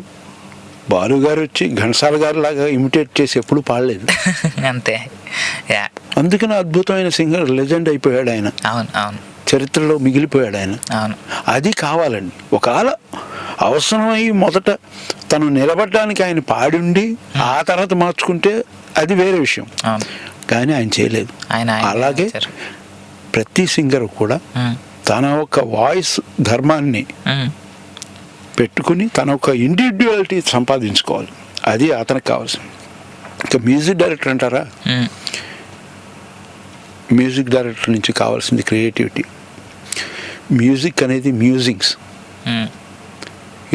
Speaker 2: బాలు గారు వచ్చి ఘంటసాల గారు లాగా ఇమిటేట్ చేసి ఎప్పుడు పాడలేదు
Speaker 1: అంతే.
Speaker 2: అందుకని అద్భుతమైన సింగర్, లెజెండ్ అయిపోయాడు ఆయన, చరిత్రలో మిగిలిపోయాడు ఆయన. అది కావాలండి. ఒకవేళ అవసరమై మొదట తను నిలబడడానికి ఆయన పాడిండి ఆ తర్వాత మార్చుకుంటే అది వేరే విషయం, కానీ ఆయన చేయలేదు. అలాగే ప్రతి సింగర్ కూడా తన ఒక వాయిస్ ధర్మాన్ని పెట్టుకుని తన ఒక ఇండివిడ్యువాలిటీ సంపాదించుకోవాలి. అది అతనికి కావాల్సింది. ఇంకా మ్యూజిక్ డైరెక్టర్ అంటారా, మ్యూజిక్ డైరెక్టర్ నుంచి కావాల్సింది క్రియేటివిటీ. మ్యూజిక్ అనేది musings,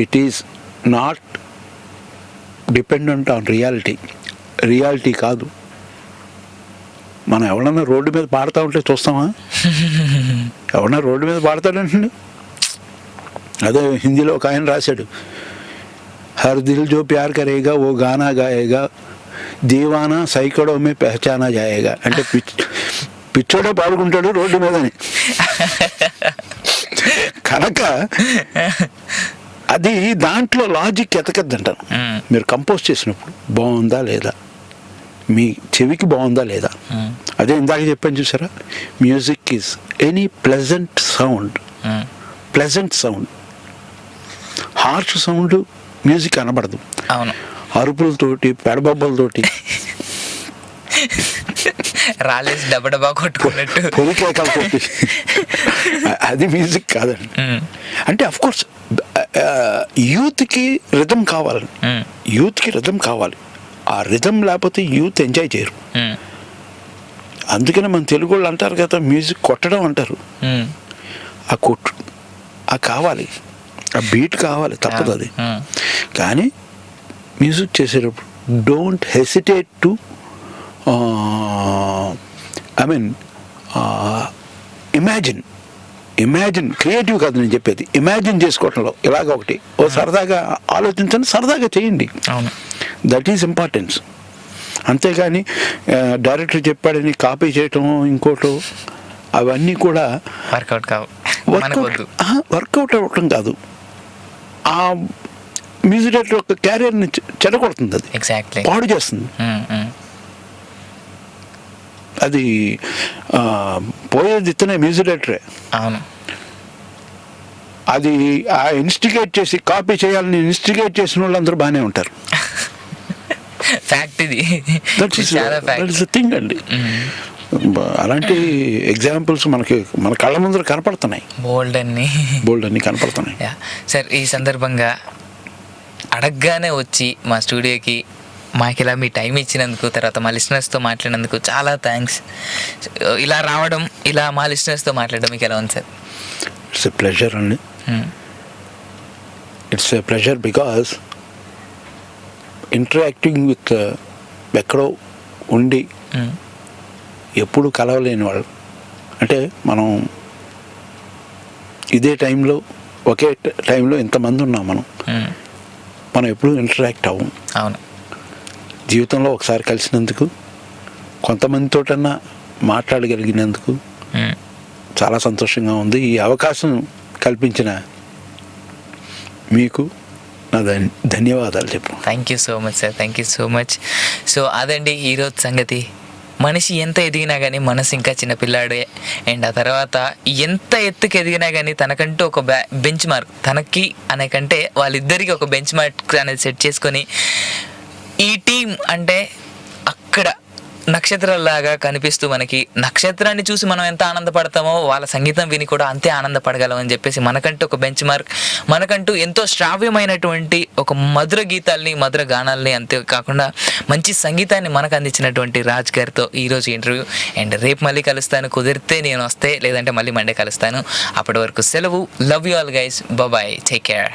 Speaker 2: it is not dependent on reality కాదు. మనం ఎవరన్నా రోడ్డు మీద పాడుతూ ఉంటే చూస్తామా? ఎవరన్నా రోడ్డు మీద పాడతాడండి. అదే హిందీలో ఒక ఆయన రాశాడు, హర్ దిల్ జో ప్యార్ కరేగా ఓ గానా గాయేగా దీవానా సైకడో మే పెహచానా జాయేగా. అంటే పిచ్చోడే పాడుకుంటాడు రోడ్డు మీదని. కనుక అది దాంట్లో లాజిక్ ఎతకద్దంటాను. మీరు కంపోజ్ చేసినప్పుడు బాగుందా లేదా, మీ చెవికి బాగుందా లేదా. అదే ఇందాక చెప్పాను చూసారా, music is any pleasant sound. Harsh sound music అనబడదు. అరుపులతోటి పెడబొబ్బలతోటి
Speaker 1: రాలేసి డబ్బా కొట్టుకున్నట్టు
Speaker 2: పొలికేకలతోటి అది మ్యూజిక్ కాదండి. అంటే అఫ్ కోర్స్ యూత్కి రిథం కావాలి. ఆ రిథం లేకపోతే యూత్ ఎంజాయ్ చేయరు. అందుకనే మన తెలుగు వాళ్ళు అంటారు కదా, మ్యూజిక్ కొట్టడం అంటారు. ఆ కావాలి, ఆ బీట్ కావాలి, తప్పదు అది. కానీ మ్యూజిక్ చేసేటప్పుడు don't hesitate to imagine creative కాదు నేను చెప్పేది, ఇమాజిన్ చేసుకోవటంలో ఇలాగ ఒకటి ఓ సరదాగా ఆలోచించండి, సరదాగా చేయండి. That is importance. అంతేగాని డైరెక్టర్ చెప్పాడని కాపీ చేయటం ఇంకోటో అవన్నీ కూడా వర్కౌట్ అవ్వటం కాదు. ఆ మ్యూజిక్ డైరెక్టర్ యొక్క క్యారియర్ని చెడగొడుతుంది, అది పాడు చేస్తుంది. అది పోయేది ఇతనే మ్యూజిక్ డైరెక్టరే. అది ఆ ఇన్స్టిగేట్ చేసి కాపీ చేయాలని ఇన్స్టిగేట్ చేసిన వాళ్ళు అందరూ బాగానే ఉంటారు. థింగ్ అండి. అలాంటి ఎగ్జాంపుల్స్ మన కళ్ళ ముందర కనపడుతున్నాయి, బోల్డ్ అన్ని కనపడుతున్నాయి.
Speaker 1: సార్, ఈ సందర్భంగా అడగగానే వచ్చి మా స్టూడియోకి మాకు ఇలా మీ టైం ఇచ్చినందుకు, తర్వాత మా లిసనర్స్తో మాట్లాడినందుకు చాలా థ్యాంక్స్. ఇలా రావడం, ఇలా మా లిసనర్స్తో మాట్లాడడం మీకు ఎలా ఉంది సార్?
Speaker 2: ఇట్స్ ఎ ప్లెజర్ అండి. It's a pleasure because interacting with ఎక్కడో ఉండి ఎప్పుడు కలవలేని వాళ్ళు, అంటే మనం ఇదే టైంలో ఒకే టైంలో ఇంతమంది ఉన్నాం, మనం ఎప్పుడు ఇంటరాక్ట్ అవ్వం.
Speaker 1: అవును.
Speaker 2: జీవితంలో ఒకసారి కలిసినందుకు, కొంతమందితోటన్నా మాట్లాడగలిగినందుకు చాలా సంతోషంగా ఉంది. ఈ అవకాశం కల్పించిన మీకు నా ధన్యవాదాలు చెప్పు.
Speaker 1: Thank you so much sir, thank you so much. So అదండి ఈరోజు సంగతి. మనిషి ఎంత ఎదిగినా కానీ మనసు ఇంకా చిన్నపిల్లాడే. అండ్ ఆ తర్వాత ఎంత ఎత్తుకు ఎదిగినా కానీ తనకంటూ ఒక బెంచ్ మార్క్, తనకి అనే కంటే వాళ్ళిద్దరికి ఒక బెంచ్ మార్క్ అనేది సెట్ చేసుకొని ఈ టీం అంటే అక్కడ నక్షత్రాల్లాగా కనిపిస్తూ మనకి నక్షత్రాన్ని చూసి మనం ఎంత ఆనందపడతామో వాళ్ళ సంగీతం విని కూడా అంతే ఆనందపడగలం అని చెప్పేసి మనకంటూ ఒక బెంచ్ మార్క్, మనకంటూ ఎంతో శ్రావ్యమైనటువంటి ఒక మధుర గీతాల్ని, మధుర గానాల్ని, అంతే కాకుండా మంచి సంగీతాన్ని మనకు అందించినటువంటి రాజ్ గారితో ఈరోజు ఇంటర్వ్యూ. అండ్ రేపు మళ్ళీ కలుస్తాను, కుదిరితే నేను వస్తే, లేదంటే మళ్ళీ మండే కలుస్తాను. అప్పటి వరకు సెలవు. Love you all guys, bye, take care.